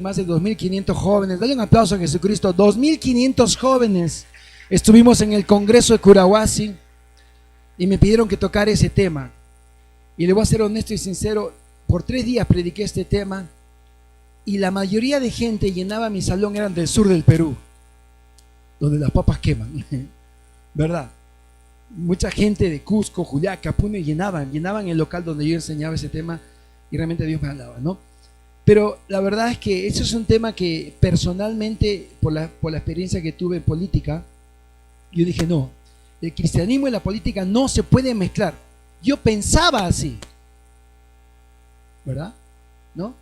Más de 2.500 jóvenes. Dale un aplauso a Jesucristo. 2.500 jóvenes. Estuvimos en el Congreso de Curahuasi y me pidieron que tocara ese tema. Y le voy a ser honesto y sincero, por 3 días prediqué este tema y la mayoría de gente llenaba mi salón, eran del sur del Perú, donde las papas queman, ¿verdad? Mucha gente de Cusco, Juliaca, Puno llenaban el local donde yo enseñaba ese tema y realmente Dios me hablaba, ¿no? Pero la verdad es que ese es un tema que personalmente, por la experiencia que tuve en política, yo dije, no, el cristianismo y la política no se pueden mezclar. Yo pensaba así, ¿verdad? ¿No?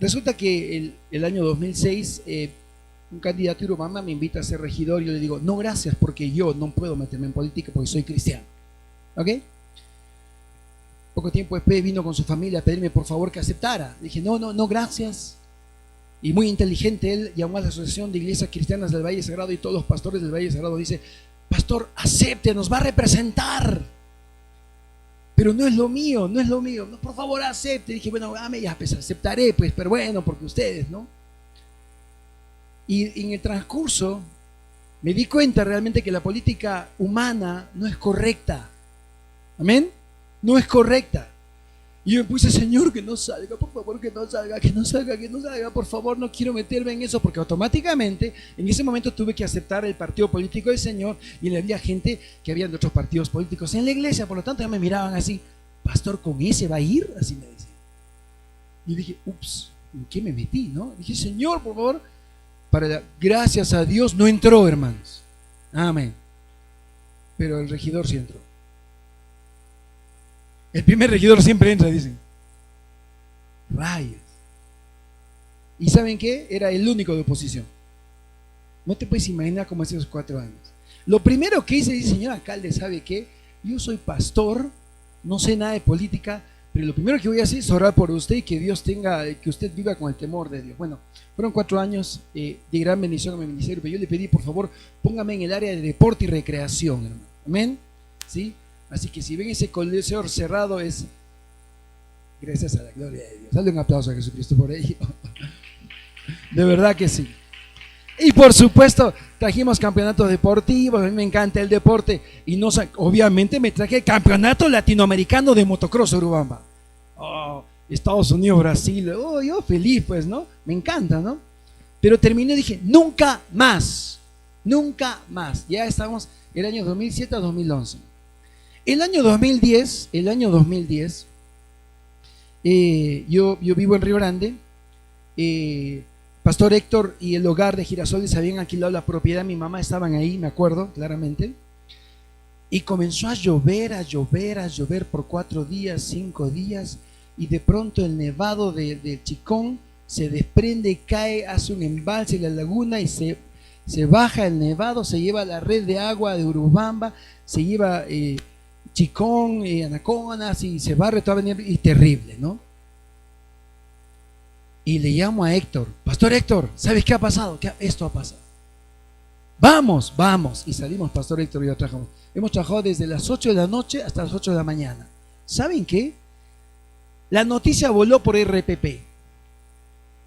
Resulta que el año 2006, un candidato urubamba me invita a ser regidor y yo le digo, no gracias, porque yo no puedo meterme en política porque soy cristiano. ¿Ok? Poco tiempo después vino con su familia a pedirme por favor que aceptara. Dije, no, gracias. Y muy inteligente, él llamó a la Asociación de Iglesias Cristianas del Valle Sagrado y todos los pastores del Valle Sagrado dice, pastor, acepte, nos va a representar. Pero no es lo mío, no, por favor acepte. Dije, bueno, ya pues aceptaré, pues, pero bueno, porque ustedes, ¿no? Y en el transcurso me di cuenta realmente que la política humana no es correcta. ¿Amén? No es correcta. Y yo me puse, Señor, que no salga, por favor, que no salga, por favor, no quiero meterme en eso, porque automáticamente en ese momento tuve que aceptar el partido político del Señor y le había gente que habían de otros partidos políticos en la iglesia, por lo tanto ya me miraban así, pastor, ¿con ese va a ir? Así me decían. Y dije, ups, ¿en qué me metí? ¿No? Dije, Señor, por favor, gracias a Dios no entró, hermanos. Amén. Pero el regidor sí entró. El primer regidor siempre entra, dicen. Rayos. ¿Y saben qué? Era el único de oposición. No te puedes imaginar cómo hace esos 4 años. Lo primero que hice, dice, señor alcalde, ¿sabe qué? Yo soy pastor, no sé nada de política, pero lo primero que voy a hacer es orar por usted y que Dios que usted viva con el temor de Dios. Bueno, fueron 4 años de gran bendición a mi ministerio, pero yo le pedí, por favor, póngame en el área de deporte y recreación, hermano. Amén. ¿Sí? Así que si ven ese coliseo cerrado es gracias a la gloria de Dios. Dale un aplauso a Jesucristo por ello. De verdad que sí. Y por supuesto trajimos campeonatos deportivos. A mí me encanta el deporte y obviamente me traje el campeonato latinoamericano de motocross Urubamba. Estados Unidos, Brasil. Yo feliz, pues, ¿no? Me encanta, ¿no? Pero terminé y dije, nunca más. Ya estamos el año 2007 a 2011. El año 2010, yo vivo en Río Grande. Pastor Héctor y el hogar de Girasoles habían alquilado la propiedad, mi mamá estaban ahí, me acuerdo claramente. Y comenzó a llover por 4 días, 5 días, y de pronto el nevado del Chicón se desprende, cae, hace un embalse en la laguna y se baja el nevado, se lleva la red de agua de Urubamba, se lleva Chicón, Anaconas y se barre toda avenida y terrible, ¿no? Y le llamo a Héctor, Pastor Héctor, ¿sabes qué ha pasado? Esto ha pasado. Vamos. Y salimos, Pastor Héctor y yo trabajamos. Hemos trabajado desde las 8 de la noche hasta las 8 de la mañana. ¿Saben qué? La noticia voló por RPP.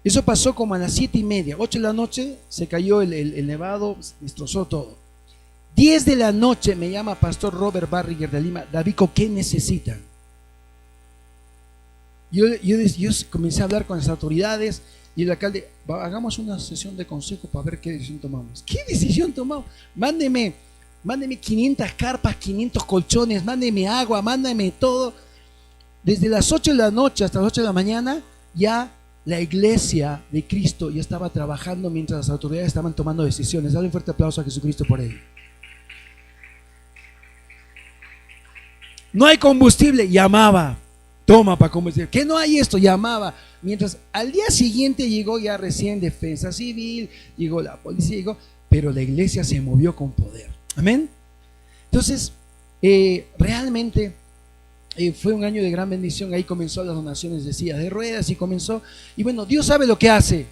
Eso pasó como a las 7:30, 8 de la noche, se cayó el nevado, destrozó todo. 10 de la noche me llama Pastor Robert Barriger de Lima, Davico, ¿qué necesitan? Yo comencé a hablar con las autoridades y el alcalde, hagamos una sesión de consejo para ver qué decisión tomamos. ¿Qué decisión tomamos? Mándeme 500 carpas, 500 colchones, mándeme agua, mándeme todo. Desde las 8 de la noche hasta las 8 de la mañana ya la iglesia de Cristo ya estaba trabajando mientras las autoridades estaban tomando decisiones. Dale un fuerte aplauso a Jesucristo por ello. No hay combustible, llamaba. Toma para combustible. ¿Qué no hay esto? Llamaba. Mientras al día siguiente llegó ya recién Defensa Civil, llegó la policía, pero la iglesia se movió con poder. Amén. Entonces, realmente fue un año de gran bendición. Ahí comenzó las donaciones de sillas de ruedas y comenzó. Y bueno, Dios sabe lo que hace.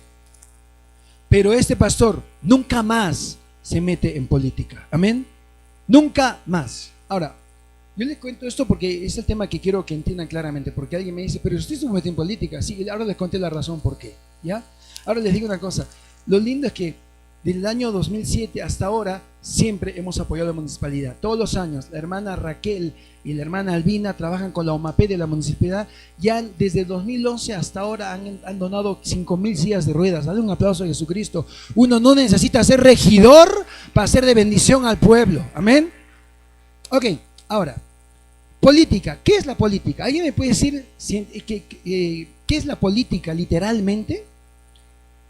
Pero este pastor nunca más se mete en política. Amén. Nunca más. Ahora, yo les cuento esto porque es el tema que quiero que entiendan claramente, porque alguien me dice, pero usted se mete en política. Sí, ahora les conté la razón por qué. ¿Ya? Ahora les digo una cosa. Lo lindo es que desde el año 2007 hasta ahora siempre hemos apoyado a la municipalidad. Todos los años, la hermana Raquel y la hermana Albina trabajan con la OMAPE de la municipalidad. Ya desde 2011 hasta ahora han donado 5,000 sillas de ruedas. Dale un aplauso a Jesucristo. Uno no necesita ser regidor para ser de bendición al pueblo. Amén. Ok, ahora, política. ¿Qué es la política? ¿Alguien me puede decir qué es la política literalmente?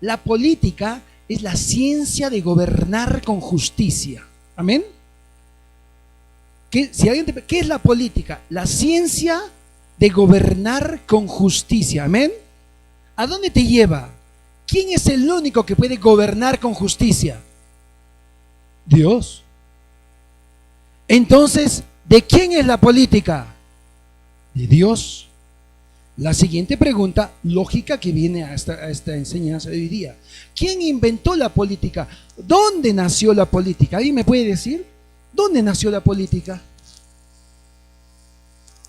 La política es la ciencia de gobernar con justicia. Amén. ¿Qué es la política? La ciencia de gobernar con justicia. Amén. ¿A dónde te lleva? ¿Quién es el único que puede gobernar con justicia? Dios. Entonces, ¿de quién es la política? De Dios. La siguiente pregunta lógica que viene a esta enseñanza de hoy día: ¿quién inventó la política? ¿Dónde nació la política? ¿Alguien me puede decir? ¿Dónde nació la política?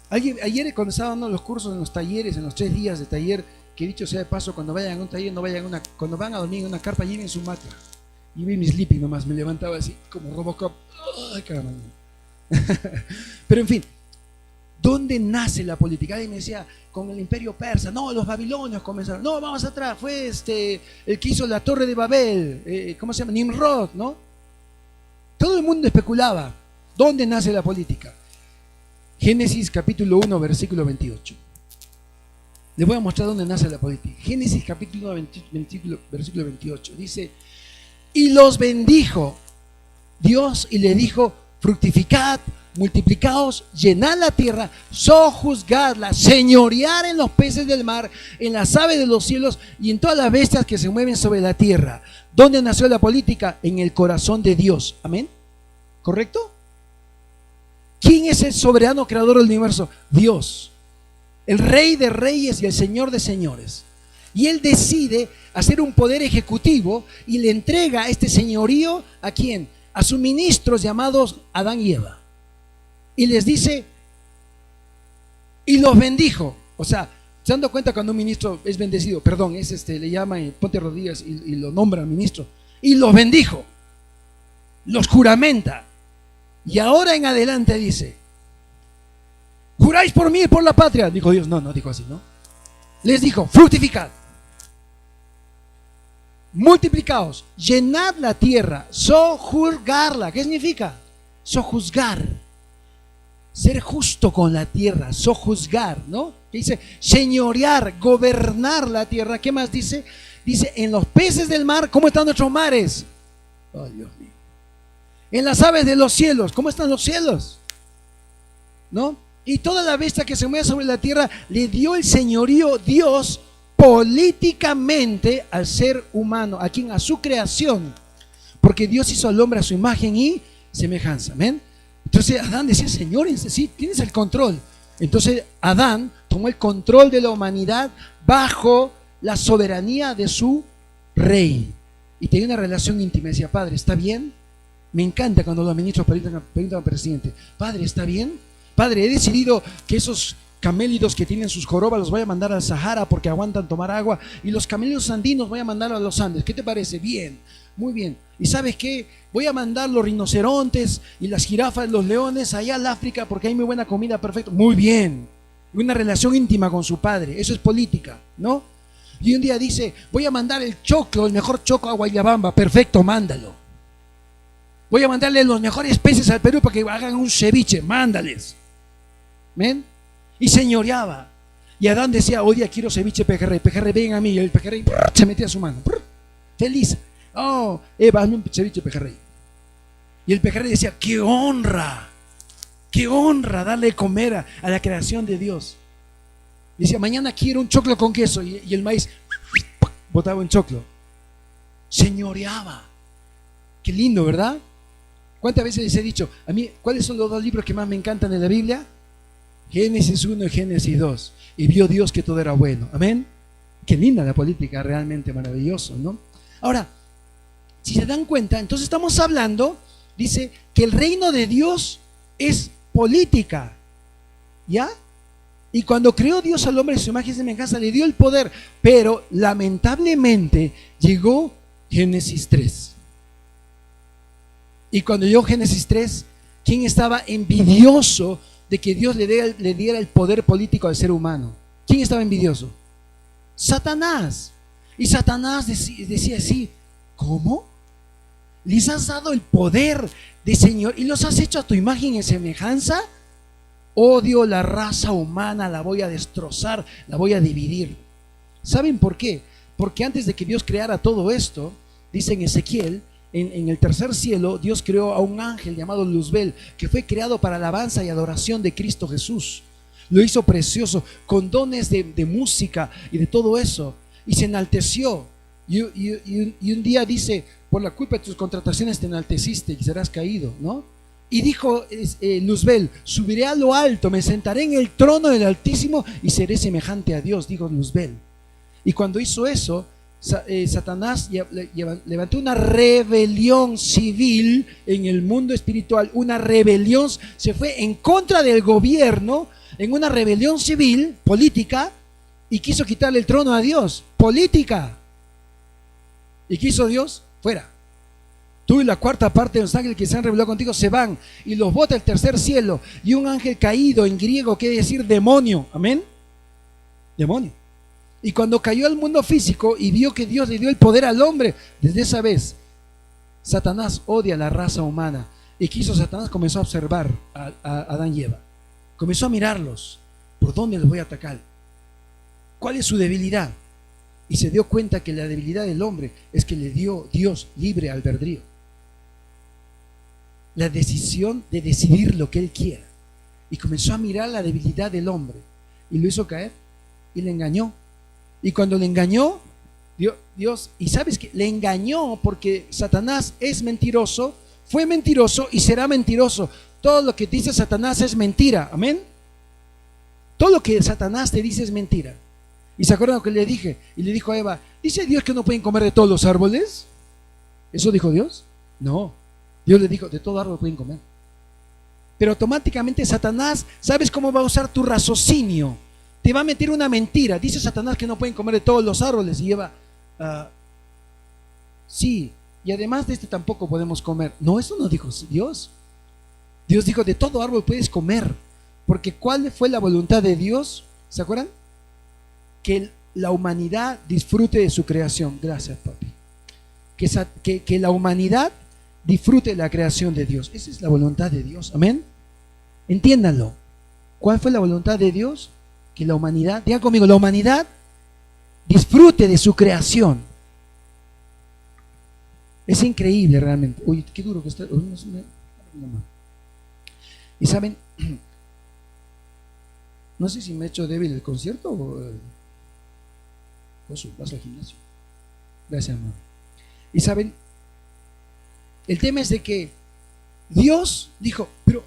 Ayer cuando estaba dando los cursos en los talleres, en los 3 días de taller, que dicho sea de paso, cuando vayan a un taller, no vayan cuando van a dormir en una carpa, lleven su mata. Y vi mi sleeping nomás, me levantaba así, como Robocop. ¡Ay, caramba! Pero en fin, ¿dónde nace la política? Alguien me decía, con el imperio persa. No, los babilonios comenzaron. No, vamos atrás, fue el que hizo la torre de Babel, ¿cómo se llama? Nimrod, ¿no? Todo el mundo especulaba. ¿Dónde nace la política? Génesis capítulo 1, versículo 28. Les voy a mostrar dónde nace la política. Génesis capítulo 1, versículo 28. Dice, y los bendijo Dios y le dijo, fructificad, multiplicaos, llenad la tierra, sojuzgadla, señorear en los peces del mar, en las aves de los cielos y en todas las bestias que se mueven sobre la tierra. ¿Dónde nació la política? En el corazón de Dios. Amén. ¿Correcto? ¿Quién es el soberano creador del universo? Dios, el rey de reyes y el señor de señores. Y él decide hacer un poder ejecutivo y le entrega este señorío ¿a quién? A sus ministros llamados Adán y Eva. Y les dice, y los bendijo. O sea, se dando cuenta cuando un ministro es bendecido, perdón, le llama y ponte rodillas y lo nombra ministro. Y los bendijo, los juramenta. Y ahora en adelante dice, juráis por mí y por la patria. Dijo Dios, no dijo así, ¿no? Les dijo, fructificad, multiplicaos, llenad la tierra, sojuzgarla. ¿Qué significa? Sojuzgar. Ser justo con la tierra, sojuzgar, ¿no? Dice, señorear, gobernar la tierra. ¿Qué más dice? Dice, en los peces del mar, ¿cómo están nuestros mares? Oh, Dios mío. En las aves de los cielos, ¿cómo están los cielos? ¿No? Y toda la bestia que se mueve sobre la tierra le dio el señorío Dios políticamente al ser humano, a quien, a su creación, porque Dios hizo al hombre a su imagen y semejanza. ¿Amén? Entonces Adán decía, Señor, sí, tienes el control. Entonces Adán tomó el control de la humanidad bajo la soberanía de su rey y tenía una relación íntima. Decía, Padre, ¿está bien? Me encanta cuando los ministros preguntan al presidente, Padre, ¿está bien? Padre, he decidido que esos camélidos que tienen sus jorobas los voy a mandar al Sahara porque aguantan tomar agua, y los camélidos andinos voy a mandar a los Andes. ¿Qué te parece? Bien, muy bien. ¿Y sabes qué? Voy a mandar los rinocerontes y las jirafas, los leones allá al África porque hay muy buena comida. Perfecto. Muy bien. Una relación íntima con su padre. Eso es política, ¿no? Y un día dice, voy a mandar el choclo, el mejor choclo a Guayabamba. Perfecto, mándalo. Voy a mandarle los mejores peces al Perú para que hagan un ceviche. Mándales. ¿Ven? Y señoreaba. Y Adán decía, hoy día quiero ceviche pejerrey. Pejerrey, ven a mí. Y el pejerrey se metía su mano. Feliz. Oh, Eva, hazme un ceviche pejerrey. Y el pejerrey decía, qué honra darle de comer a la creación de Dios. Y decía, mañana quiero un choclo con queso. Y el maíz botaba un choclo. Señoreaba. Qué lindo, ¿verdad? ¿Cuántas veces les he dicho, a mí, cuáles son los 2 libros que más me encantan de la Biblia? Génesis 1 y Génesis 2. Y vio Dios que todo era bueno. Amén. Qué linda la política, realmente maravilloso, ¿no? Ahora, si se dan cuenta, entonces estamos hablando, dice, que el reino de Dios es política. ¿Ya? Y cuando creó Dios al hombre en su imagen y semejanza, le dio el poder. Pero lamentablemente llegó Génesis 3. Y cuando llegó Génesis 3, ¿quién estaba envidioso de que Dios le diera el poder político al ser humano? ¿Quién estaba envidioso? Satanás. Y Satanás decía así: ¿cómo? ¿Les has dado el poder de Señor y los has hecho a tu imagen y semejanza? Odio la raza humana, la voy a destrozar, la voy a dividir. ¿Saben por qué? Porque antes de que Dios creara todo esto, dice en Ezequiel, en el tercer cielo, Dios creó a un ángel llamado Luzbel, que fue creado para alabanza y adoración de Cristo Jesús. Lo hizo precioso, con dones de música y de todo eso, y se enalteció. Y un día dice: por la culpa de tus contrataciones te enalteciste y serás caído, ¿no? Y dijo Luzbel: subiré a lo alto, me sentaré en el trono del Altísimo y seré semejante a Dios, dijo Luzbel. Y cuando hizo eso, Satanás levantó una rebelión civil en el mundo espiritual. Una rebelión, se fue en contra del gobierno, en una rebelión civil, política, y quiso quitarle el trono a Dios, política. ¿Y qué hizo Dios? Fuera. Tú y la cuarta parte de los ángeles que se han rebelado contigo se van, y los bota el tercer cielo. Y un ángel caído, en griego quiere decir demonio. Amén. Demonio. Y cuando cayó al mundo físico y vio que Dios le dio el poder al hombre, desde esa vez Satanás odia a la raza humana. Y quiso Satanás, comenzó a observar a Adán y Eva. Comenzó a mirarlos. ¿Por dónde los voy a atacar? ¿Cuál es su debilidad? Y se dio cuenta que la debilidad del hombre es que le dio Dios libre albedrío. La decisión de decidir lo que él quiera. Y comenzó a mirar la debilidad del hombre. Y lo hizo caer. Y le engañó. Y cuando le engañó, Dios, y sabes que le engañó porque Satanás es mentiroso, fue mentiroso y será mentiroso. Todo lo que dice Satanás es mentira. Amén. Todo lo que Satanás te dice es mentira. ¿Y se acuerdan lo que le dije? Y le dijo a Eva: ¿dice Dios que no pueden comer de todos los árboles? ¿Eso dijo Dios? No. Dios le dijo: de todo árbol pueden comer. Pero automáticamente Satanás, ¿sabes cómo va a usar tu raciocinio? Te va a meter una mentira. Dice Satanás que no pueden comer de todos los árboles. Y Eva: sí, y además de este tampoco podemos comer. No, eso no dijo Dios. Dios dijo: de todo árbol puedes comer. Porque ¿cuál fue la voluntad de Dios? ¿Se acuerdan? Que la humanidad disfrute de su creación. Gracias, papi. Que la humanidad disfrute de la creación de Dios. Esa es la voluntad de Dios. Amén. Entiéndanlo. ¿Cuál fue la voluntad de Dios? Que la humanidad, digan conmigo, la humanidad disfrute de su creación. Es increíble realmente. Uy, qué duro que está. Y saben, no sé si me he hecho débil el concierto o vas al gimnasio. Gracias, amor. Y saben, el tema es de que Dios dijo: pero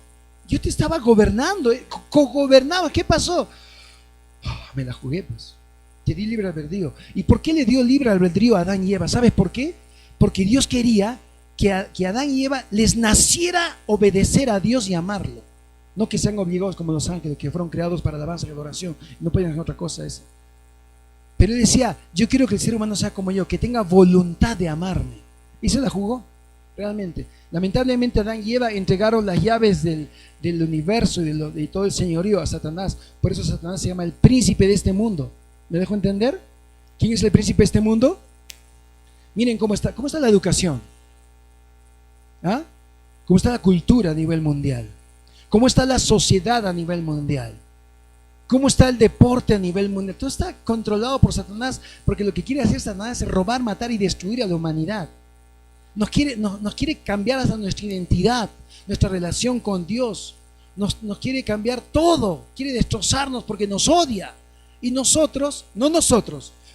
yo te estaba gobernando, cogobernaba. ¿Qué pasó? Me la jugué, pues. Te di libre albedrío. ¿Y por qué le dio libre albedrío a Adán y Eva? ¿Sabes por qué? Porque Dios quería que Adán y Eva les naciera obedecer a Dios y amarlo. No que sean obligados como los ángeles, que fueron creados para alabanza y adoración. No pueden hacer otra cosa esa. Pero él decía: yo quiero que el ser humano sea como yo, que tenga voluntad de amarme. Y se la jugó, realmente. Lamentablemente Adán y Eva entregaron las llaves del universo y de todo el señorío a Satanás. Por eso Satanás se llama el príncipe de este mundo. ¿Me dejo entender? ¿Quién es el príncipe de este mundo? Miren cómo está la educación. ¿Ah? ¿Cómo está la cultura a nivel mundial? ¿Cómo está la sociedad a nivel mundial? ¿Cómo está el deporte a nivel mundial? Todo está controlado por Satanás, porque lo que quiere hacer Satanás es robar, matar y destruir a la humanidad. Nos quiere cambiar hasta nuestra identidad, nuestra relación con Dios. Nos quiere cambiar todo. Quiere destrozarnos porque nos odia. Y nosotros,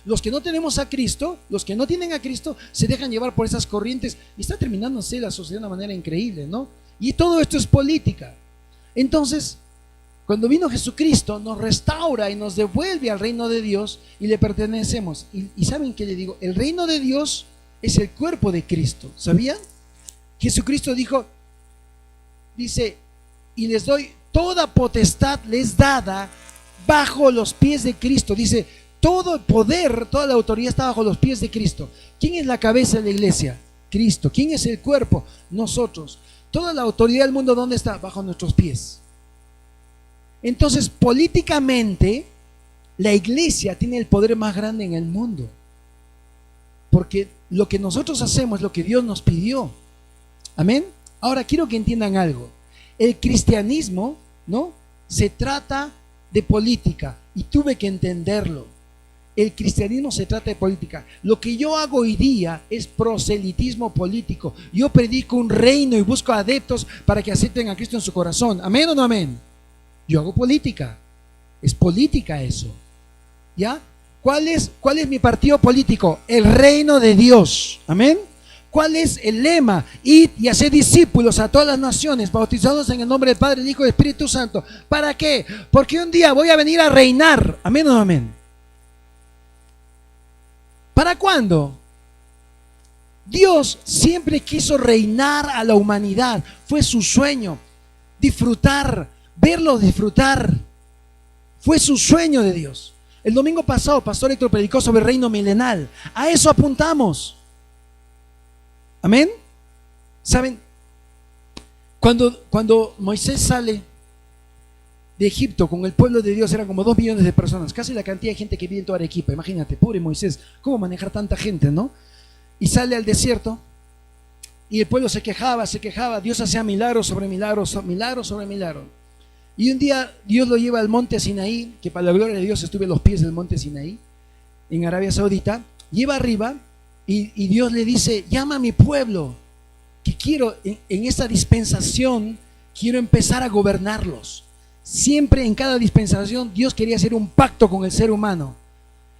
los que no tenemos a Cristo, los que no tienen a Cristo, se dejan llevar por esas corrientes. Y está terminándose la sociedad de una manera increíble, ¿no? Y todo esto es política. Entonces, cuando vino Jesucristo, nos restaura y nos devuelve al reino de Dios y le pertenecemos. Y ¿saben qué le digo? El reino de Dios es el cuerpo de Cristo. ¿Sabían? Jesucristo dice: y les doy toda potestad, les dada bajo los pies de Cristo. Dice, todo el poder, toda la autoridad está bajo los pies de Cristo. ¿Quién es la cabeza de la iglesia? Cristo. ¿Quién es el cuerpo? Nosotros. Toda la autoridad del mundo, ¿dónde está? Bajo nuestros pies. Entonces, políticamente, la iglesia tiene el poder más grande en el mundo. Porque lo que nosotros hacemos es lo que Dios nos pidió. Amén. Ahora quiero que entiendan algo. El cristianismo, ¿no?, se trata de política, y tuve que entenderlo. El cristianismo se trata de política. Lo que yo hago hoy día es proselitismo político. Yo predico un reino y busco adeptos para que acepten a Cristo en su corazón. ¿Amén o no amén? Yo hago política. Es política eso. ¿Ya? ¿Cuál es mi partido político? El reino de Dios. ¿Amén? ¿Cuál es el lema? Id y haced discípulos a todas las naciones, bautizados en el nombre del Padre, del Hijo y del Espíritu Santo. ¿Para qué? Porque un día voy a venir a reinar. ¿Amén o no amén? ¿Para cuándo? Dios siempre quiso reinar a la humanidad. Fue su sueño. Disfrutar, verlo disfrutar. Fue su sueño de Dios. El domingo pasado, Pastor Héctor predicó sobre el reino milenal. A eso apuntamos. Amén. ¿Saben? Cuando Moisés sale de Egipto con el pueblo de Dios, eran como 2 millones de personas, casi la cantidad de gente que vive en toda Arequipa. Imagínate, pobre Moisés, ¿cómo manejar tanta gente, no? Y sale al desierto y el pueblo se quejaba, Dios hacía milagros sobre milagros, milagros sobre milagros. Y un día Dios lo lleva al monte Sinaí, que para la gloria de Dios estuve a los pies del monte Sinaí, en Arabia Saudita, lleva arriba y Dios le dice, llama a mi pueblo, que quiero, en esta dispensación, quiero empezar a gobernarlos. Siempre en cada dispensación Dios quería hacer un pacto con el ser humano.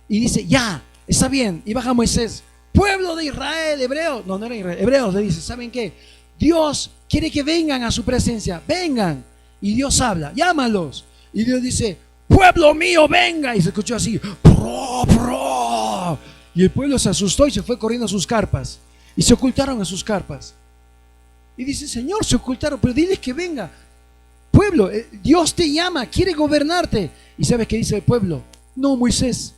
Y dice, ya, está bien. Y baja Moisés, pueblo de Israel, hebreos. No era Israel, hebreos. Le dice, ¿saben qué? Dios quiere que vengan a su presencia. Vengan. Y Dios habla, llámalos. Y Dios dice, pueblo mío, venga. Y se escuchó así, pro, pro. Y el pueblo se asustó y se fue corriendo a sus carpas. Y se ocultaron en sus carpas. Y dice, Señor, se ocultaron, pero diles que venga. Pueblo, Dios te llama, quiere gobernarte. ¿Y sabes qué dice el pueblo? No, Moisés,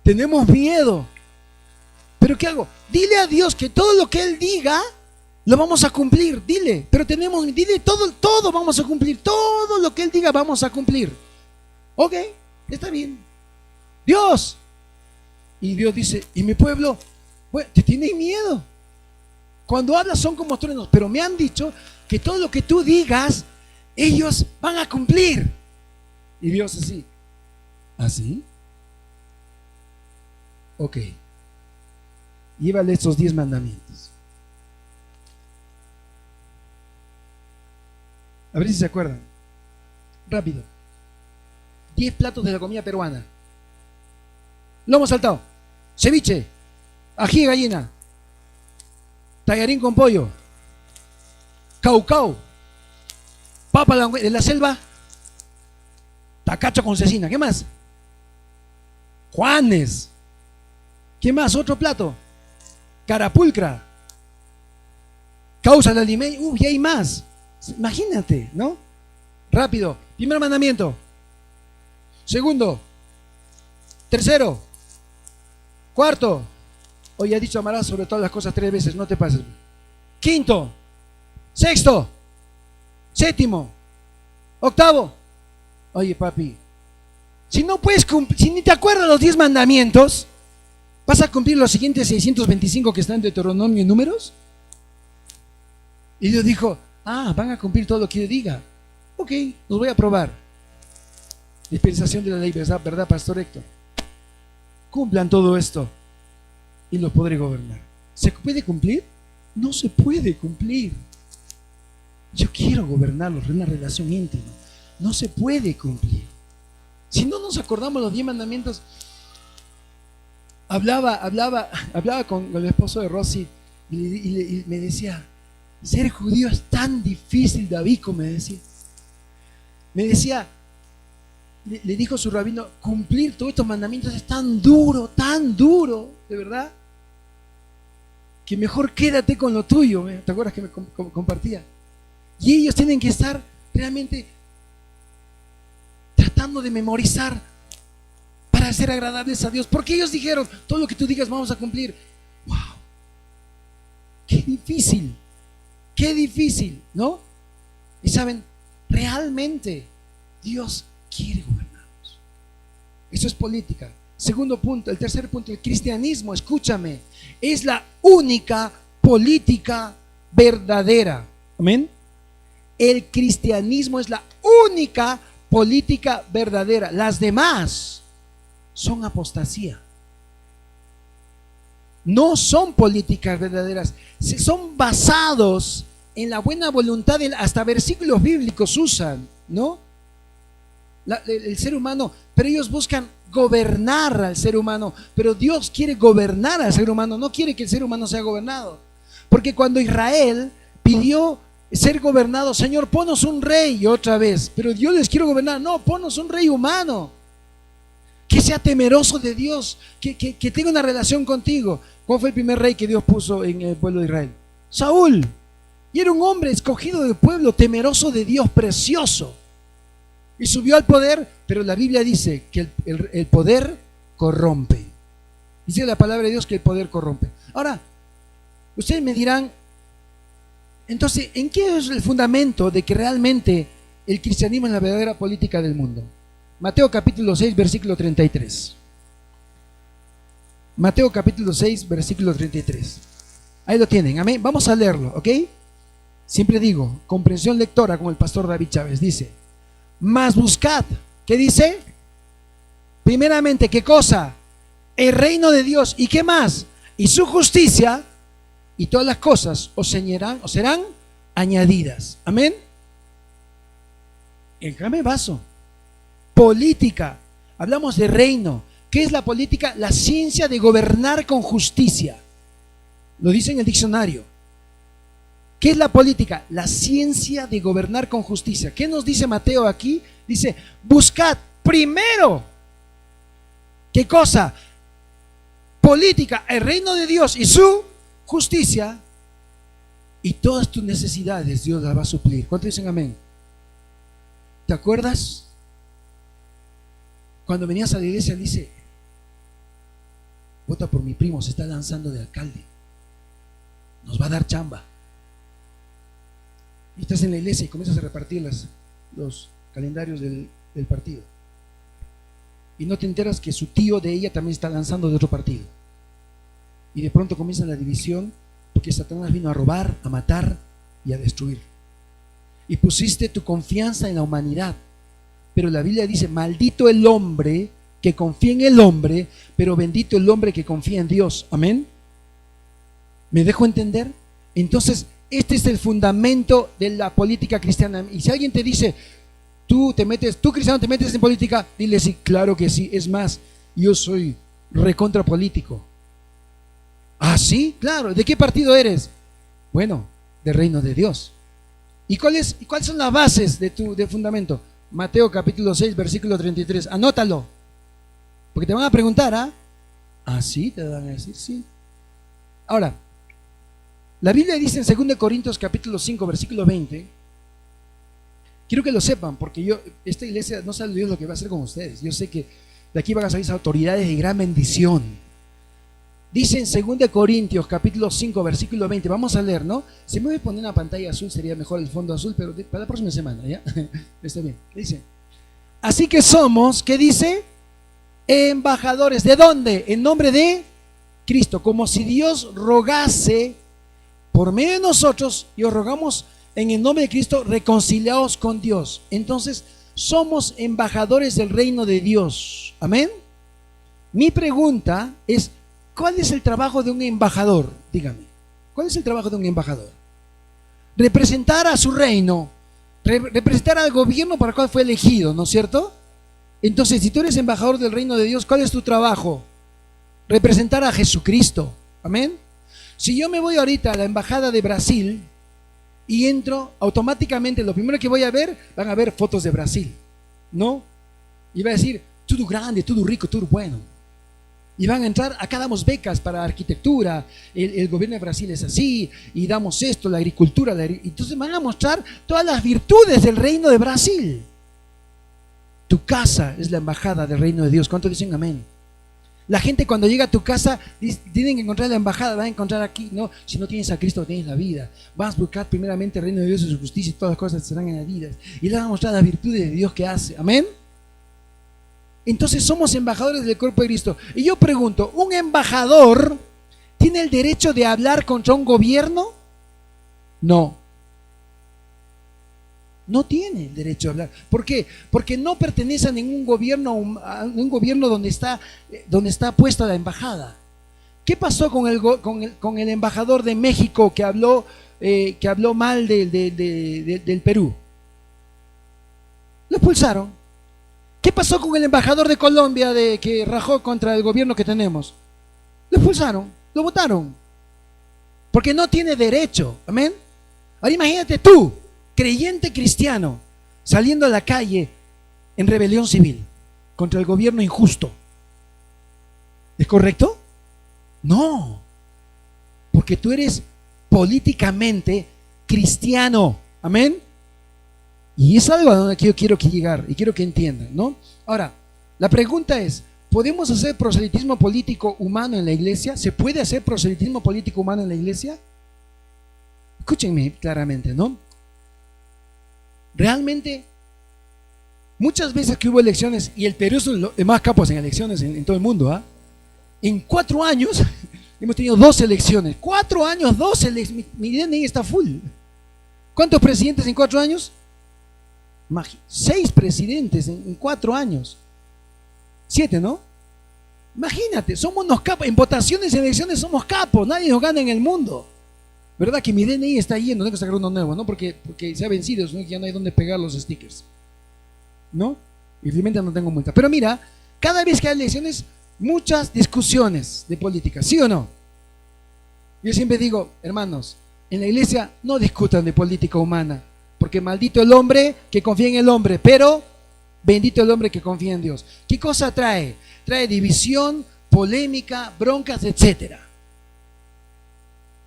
tenemos miedo. ¿Pero qué hago? Dile a Dios que todo lo que Él diga lo vamos a cumplir. Dile, pero dile todo vamos a cumplir. Todo lo que Él diga vamos a cumplir. Ok, está bien. Dios. Y Dios dice, ¿y mi pueblo? Bueno, te tiene miedo. Cuando hablas son como truenos, pero me han dicho que todo lo que tú digas ellos van a cumplir. Y Dios así. ¿Así? Ok. Llévale estos 10 mandamientos. A ver si se acuerdan. Rápido. 10 platos de la comida peruana. Lomo saltado, ceviche, ají de gallina, tallarín con pollo, caucao, papa de la selva, tacacho con cecina. ¿Qué más? Juanes. ¿Qué más? Otro plato. Carapulcra. Causa del limeño. Y hay más. Imagínate, ¿no? Rápido. Primer mandamiento. Segundo. Tercero. Cuarto. Hoy ha dicho amarás sobre todas las cosas 3 veces. No te pases. Quinto. Sexto. Séptimo. Octavo. Oye, papi, si no puedes cumplir, si ni te acuerdas los 10 mandamientos, ¿vas a cumplir los siguientes 625 que están en Deuteronomio y Números? Y Dios dijo, van a cumplir todo lo que yo diga. Ok, los voy a probar. Dispensación de la ley, ¿verdad, Pastor Héctor? Cumplan todo esto y los podré gobernar. ¿Se puede cumplir? No se puede cumplir. Yo quiero gobernarlos, una relación íntima. No se puede cumplir. Si no nos acordamos los 10 mandamientos. Hablaba con el esposo de Rosy y me decía, ser judío es tan difícil, Davico, me decía. Le dijo su rabino, cumplir todos estos mandamientos es tan duro, de verdad, que mejor quédate con lo tuyo. ¿Te acuerdas que me compartía? Y ellos tienen que estar realmente tratando de memorizar para ser agradables a Dios, porque ellos dijeron, todo lo que tú digas vamos a cumplir. ¡Wow! ¡Qué difícil! ¿No? Y saben, realmente Dios quiere gobernarnos. Eso es política. Segundo punto, el tercer punto, el cristianismo, escúchame, es la única política verdadera. Amén. El cristianismo es la única política verdadera. Las demás son apostasía. No son políticas verdaderas. Son basados en la buena voluntad. Hasta versículos bíblicos usan, ¿no? El ser humano, pero ellos buscan gobernar al ser humano. Pero Dios quiere gobernar al ser humano, no quiere que el ser humano sea gobernado. Porque cuando Israel pidió ser gobernado, Señor, ponos un rey, otra vez, pero Dios les quiere gobernar. No, ponos un rey humano, que sea temeroso de Dios, que tenga una relación contigo. ¿Cuál fue el primer rey que Dios puso en el pueblo de Israel? Saúl. Y era un hombre escogido del pueblo, temeroso de Dios, precioso. Y subió al poder, pero la Biblia dice que el poder corrompe. Dice la palabra de Dios que el poder corrompe. Ahora, ustedes me dirán, entonces, ¿en qué es el fundamento de que realmente el cristianismo es la verdadera política del mundo? Mateo capítulo 6, versículo 33. Mateo capítulo 6, versículo 33. Ahí lo tienen, amén. Vamos a leerlo, ¿ok? Siempre digo, comprensión lectora, como el pastor David Chávez dice. Mas buscad, ¿qué dice? Primeramente, ¿qué cosa? El reino de Dios. ¿Y qué más? Y su justicia, y todas las cosas os serán añadidas. Amén. Déjame vaso. Política. Hablamos de reino. ¿Qué es la política? La ciencia de gobernar con justicia. Lo dice en el diccionario. ¿Qué es la política? La ciencia de gobernar con justicia. ¿Qué nos dice Mateo aquí? Dice, buscad primero. ¿Qué cosa? Política, el reino de Dios y su justicia, y todas tus necesidades Dios las va a suplir. ¿Cuántos dicen amén? ¿Te acuerdas? Cuando venías a la iglesia, dice, vota por mi primo, se está lanzando de alcalde, nos va a dar chamba. Y estás en la iglesia y comienzas a repartir los calendarios del partido, y no te enteras que su tío de ella también está lanzando de otro partido. Y de pronto comienza la división, porque Satanás vino a robar, a matar y a destruir. Y pusiste tu confianza en la humanidad. Pero la Biblia dice, maldito el hombre que confía en el hombre, pero bendito el hombre que confía en Dios. Amén. ¿Me dejo entender? Entonces, este es el fundamento de la política cristiana. Y si alguien te dice, tú cristiano te metes en política, dile sí, claro que sí. Es más, yo soy recontra político. ¿Ah, sí? Claro. ¿De qué partido eres? Bueno, del reino de Dios. ¿Y cuáles son las bases de fundamento? Mateo capítulo 6, versículo 33. Anótalo. Porque te van a preguntar, ¿ah? ¿Ah, sí? Te van a decir, sí. Ahora, la Biblia dice en 2 Corintios capítulo 5, versículo 20. Quiero que lo sepan, porque esta iglesia no sabe Dios lo que va a hacer con ustedes. Yo sé que de aquí van a salir autoridades de gran bendición. Dice en 2 Corintios capítulo 5 versículo 20, vamos a leer, ¿no? Si me voy a poner una pantalla azul sería mejor el fondo azul, pero para la próxima semana, ¿ya? Está bien. Dice, así que somos, ¿qué dice? Embajadores, ¿de dónde? En nombre de Cristo, como si Dios rogase por medio de nosotros, y os rogamos en el nombre de Cristo, reconciliaos con Dios. Entonces, somos embajadores del reino de Dios. Amén. Mi pregunta es, ¿cuál es el trabajo de un embajador? Dígame, ¿cuál es el trabajo de un embajador? Representar a su reino, representar al gobierno para el cual fue elegido, ¿no es cierto? Entonces, si tú eres embajador del reino de Dios, ¿cuál es tu trabajo? Representar a Jesucristo. Amén. Si yo me voy ahorita a la embajada de Brasil y entro, automáticamente lo primero que voy a ver, van a ver fotos de Brasil, ¿no? Y va a decir, todo grande, todo rico, todo bueno. Y van a entrar, acá damos becas para arquitectura, el gobierno de Brasil es así, y damos esto, la agricultura, entonces van a mostrar todas las virtudes del reino de Brasil. Tu casa es la embajada del reino de Dios. ¿Cuántos dicen amén? La gente cuando llega a tu casa tienen que encontrar la embajada, van a encontrar aquí, no, si no tienes a Cristo tienes la vida. Vas a buscar primeramente el reino de Dios y su justicia y todas las cosas serán añadidas. Y le van a mostrar las virtudes de Dios que hace. Amén. Entonces somos embajadores del cuerpo de Cristo. Y yo pregunto, ¿un embajador tiene el derecho de hablar contra un gobierno? No. No tiene el derecho a hablar. ¿Por qué? Porque no pertenece a ningún gobierno, donde está puesta la embajada. ¿Qué pasó con el embajador de México que habló mal del Perú? Lo expulsaron. ¿Qué pasó con el embajador de Colombia que rajó contra el gobierno que tenemos? Lo expulsaron, lo votaron. Porque no tiene derecho. Amén. Ahora imagínate tú, creyente cristiano, saliendo a la calle en rebelión civil contra el gobierno injusto. ¿Es correcto? No, porque tú eres políticamente cristiano. Amén. Y es algo a donde yo quiero llegar y quiero que entiendan, ¿no? Ahora, la pregunta es, ¿podemos hacer proselitismo político humano en la iglesia? ¿Se puede hacer proselitismo político humano en la iglesia? Escúchenme claramente, ¿no? Realmente, muchas veces que hubo elecciones, y el Perú es los más capos en elecciones en todo el mundo, ¿ah? En 4 años hemos tenido 2 elecciones. 4 años, 2 elecciones. Mi DNI está full. ¿Cuántos presidentes en 4 años? 6 presidentes en 4 años. 7, ¿no? Imagínate, somos unos capos. En votaciones y elecciones somos capos. Nadie nos gana en el mundo. ¿Verdad que mi DNI está lleno? Tengo que sacar uno nuevo, ¿no? Porque se ha vencido, ¿no? Ya no hay dónde pegar los stickers, ¿no? Y realmente no tengo multa. Pero mira, cada vez que hay elecciones, muchas discusiones de política, ¿sí o no? Yo siempre digo, hermanos, en la iglesia no discutan de política humana, porque maldito el hombre que confía en el hombre, pero bendito el hombre que confía en Dios. ¿Qué cosa trae? Trae división, polémica, broncas, etcétera.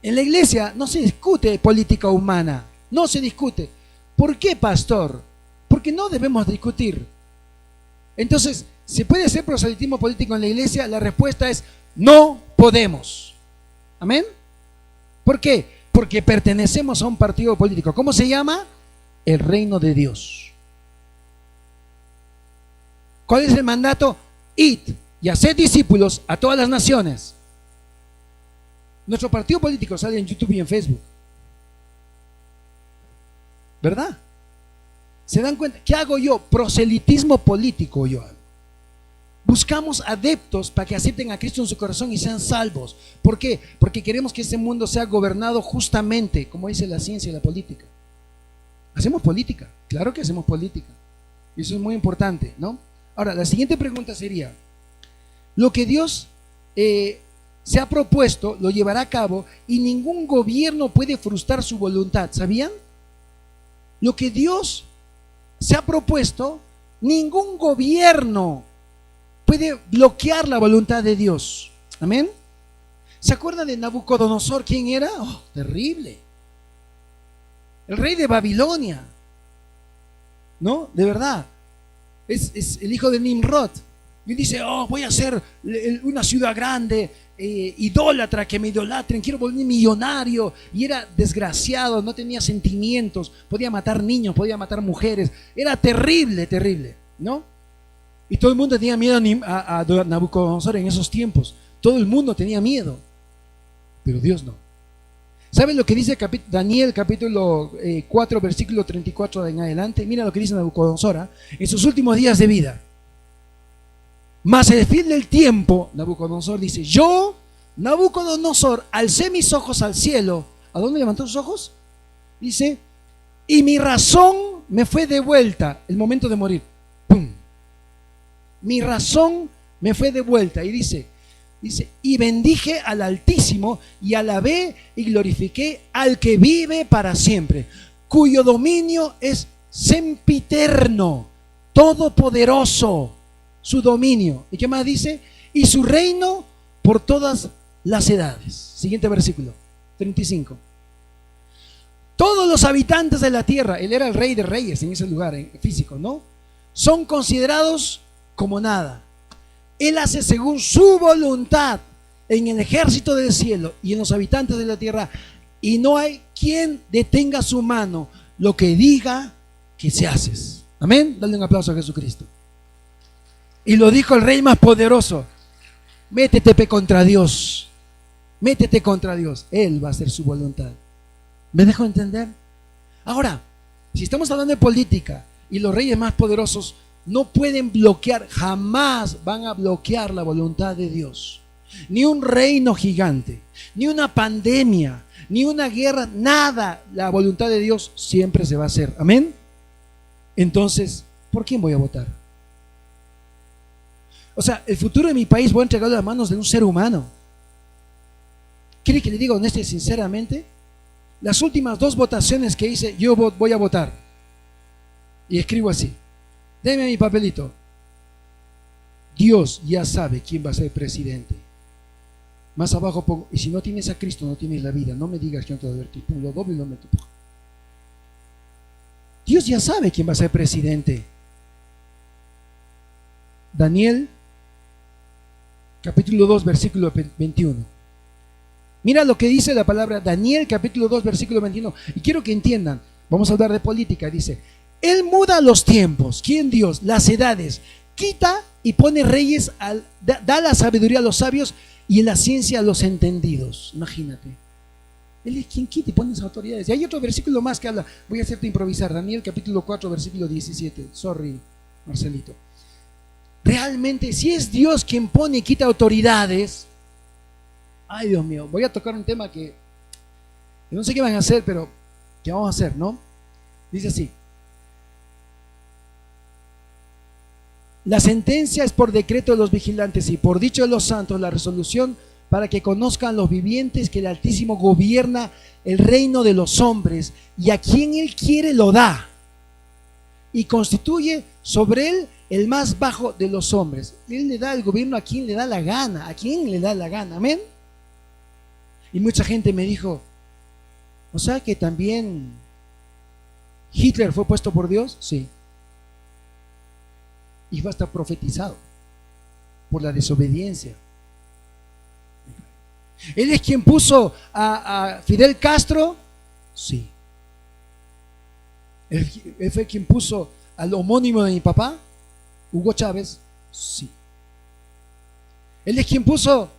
En la iglesia no se discute política humana, no se discute. ¿Por qué, pastor? Porque no debemos discutir. Entonces, ¿se puede hacer proselitismo político en la iglesia? La respuesta es no podemos. ¿Amén? ¿Por qué? Porque pertenecemos a un partido político. ¿Cómo se llama? El reino de Dios. ¿Cuál es el mandato? Id y haced discípulos a todas las naciones. Nuestro partido político sale en YouTube y en Facebook, ¿verdad? ¿Se dan cuenta? ¿Qué hago yo? Proselitismo político yo hago. Buscamos adeptos para que acepten a Cristo en su corazón y sean salvos. ¿Por qué? Porque queremos que este mundo sea gobernado justamente, como dice la ciencia y la política. Hacemos política, claro que hacemos política. Y eso es muy importante, ¿no? Ahora, la siguiente pregunta sería, lo que Dios se ha propuesto, lo llevará a cabo y ningún gobierno puede frustrar su voluntad. ¿Sabían? Lo que Dios se ha propuesto, ningún gobierno puede bloquear la voluntad de Dios. ¿Amén? ¿Se acuerdan de Nabucodonosor? ¿Quién era? Oh, terrible. El rey de Babilonia. ¿No? De verdad. Es el hijo de Nimrod. Y dice, oh, voy a hacer una ciudad grande, idólatra, que me idolatren, quiero volver millonario. Y era desgraciado, no tenía sentimientos, podía matar niños, podía matar mujeres. Era terrible, terrible, ¿no? Y todo el mundo tenía miedo a Nabucodonosor en esos tiempos. Todo el mundo tenía miedo, pero Dios no. ¿Saben lo que dice Daniel capítulo 4, versículo 34 en adelante? Mira lo que dice Nabucodonosor en sus últimos días de vida. Mas el fin del tiempo, Nabucodonosor dice, yo, Nabucodonosor, alcé mis ojos al cielo. ¿A dónde levantó sus ojos? Dice, y mi razón me fue devuelta. El momento de morir. ¡Pum! Mi razón me fue devuelta. Y dice, y bendije al Altísimo y alabé y glorifiqué al que vive para siempre, cuyo dominio es sempiterno, todopoderoso. Su dominio. ¿Y qué más dice? Y su reino por todas las edades. Siguiente versículo, 35. Todos los habitantes de la tierra, él era el rey de reyes en ese lugar en físico, ¿no? son considerados como nada. Él hace según su voluntad en el ejército del cielo y en los habitantes de la tierra, y no hay quien detenga su mano. Lo que diga, que se hace. Amén. Dale un aplauso a Jesucristo. Y lo dijo el rey más poderoso: métete contra Dios, métete contra Dios, Él va a hacer su voluntad. ¿Me dejo entender? Ahora, si estamos hablando de política y los reyes más poderosos no pueden bloquear, jamás van a bloquear la voluntad de Dios. Ni un reino gigante, ni una pandemia, ni una guerra, nada. La voluntad de Dios siempre se va a hacer. Amén. Entonces, ¿por quién voy a votar? O sea, el futuro de mi país voy a entregarlo a las manos de un ser humano. ¿Quiere que le diga honesta y sinceramente? Las últimas 2 votaciones que hice, yo voy a votar. Y escribo así: deme mi papelito. Dios ya sabe quién va a ser presidente. Más abajo pongo: y si no tienes a Cristo, no tienes la vida. No me digas que no te lo advertí. Pongo lo doble y lo meto. Dios ya sabe quién va a ser presidente. Daniel, capítulo 2, versículo 21. Mira lo que dice la palabra Daniel, capítulo 2, versículo 21. Y quiero que entiendan, vamos a hablar de política. Dice: Él muda los tiempos. ¿Quién? Dios. Las edades. Quita y pone reyes, da la sabiduría a los sabios y la ciencia a los entendidos. Imagínate. Él es quien quita y pone esas autoridades. Y hay otro versículo más que habla. Voy a hacerte improvisar. Daniel, capítulo 4, versículo 17. Sorry, Marcelito. Realmente, si es Dios quien pone y quita autoridades, ay, Dios mío, voy a tocar un tema que no sé qué van a hacer, pero ¿qué vamos a hacer, no? Dice así: la sentencia es por decreto de los vigilantes y por dicho de los santos la resolución, para que conozcan los vivientes que el Altísimo gobierna el reino de los hombres, y a quien Él quiere lo da, y constituye sobre él el más bajo de los hombres. Él le da el gobierno a quien le da la gana, a quien le da la gana. Amén. Y mucha gente me dijo: o sea que también Hitler fue puesto por Dios. Sí. Y va a estar profetizado por la desobediencia. Él es quien puso a Fidel Castro. Sí. Él fue quien puso al homónimo de mi papá, Hugo Chávez. Sí. Él es quien puso,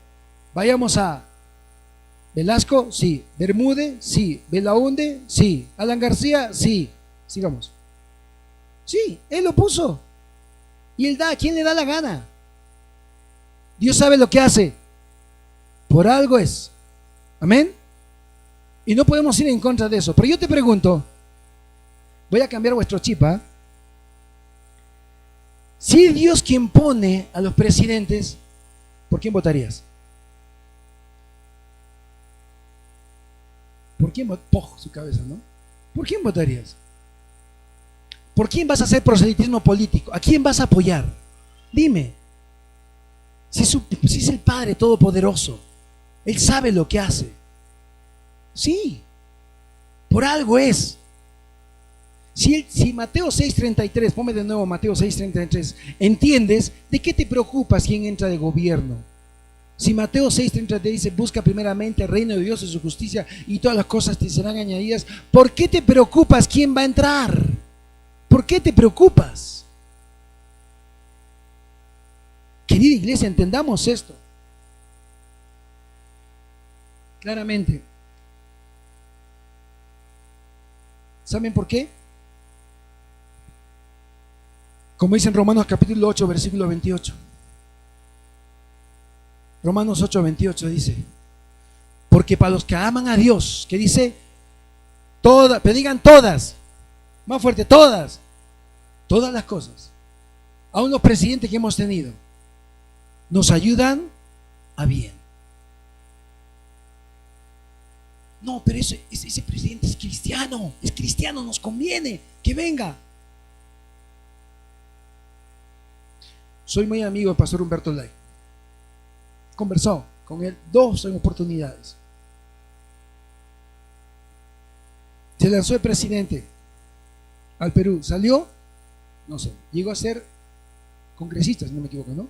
vayamos a Velasco. Sí. Bermúdez. Sí. Belaúnde. Sí. Alan García. Sí. Sigamos. Sí, Él lo puso. Y Él da a quien le da la gana. Dios sabe lo que hace. Por algo es. Amén. Y no podemos ir en contra de eso. Pero yo te pregunto, voy a cambiar vuestro chip, ¿eh? Si es Dios quien pone a los presidentes, ¿por quién votarías? ¿Por quién su cabeza, ¿no? ¿Por quién votarías? ¿Por quién vas a hacer proselitismo político? ¿A quién vas a apoyar? Dime. Si es el Padre Todopoderoso, Él sabe lo que hace. Sí, por algo es. Si Mateo 6:33, ponme de nuevo Mateo 6:33, ¿entiendes? ¿De qué te preocupas quién entra de gobierno? Si Mateo 6:33 dice: busca primeramente el reino de Dios y su justicia y todas las cosas te serán añadidas, ¿por qué te preocupas quién va a entrar? ¿Por qué te preocupas? Querida iglesia, entendamos esto claramente. ¿Saben por qué? Como dice en Romanos capítulo 8, versículo 28. Romanos 8, 28 dice: porque para los que aman a Dios, ¿qué dice? Todas, pero digan todas, más fuerte, todas las cosas, aún los presidentes que hemos tenido, nos ayudan a bien. No, pero ese presidente es cristiano, nos conviene que venga. Soy muy amigo del pastor Humberto Lai. He conversado con él 2 oportunidades. Se lanzó el presidente al Perú, salió no sé, llegó a ser congresista, si no me equivoco, ¿no?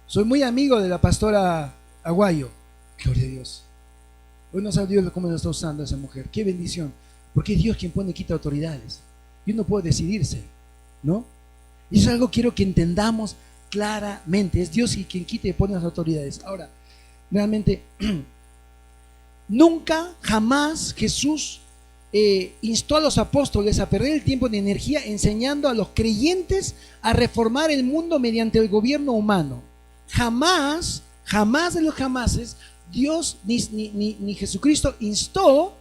Soy muy amigo de la pastora Aguayo, gloria a Dios. Hoy no sabe Dios cómo lo está usando esa mujer, qué bendición, porque es Dios quien pone y quita autoridades, y uno puede decidirse, ¿no? Y eso es algo que quiero que entendamos claramente, es Dios quien quita y pone las autoridades. Ahora, realmente, nunca, jamás Jesús instó a los apóstoles a perder el tiempo ni energía enseñando a los creyentes a reformar el mundo mediante el gobierno humano. Jamás, jamás de los jamases, Dios ni Jesucristo instó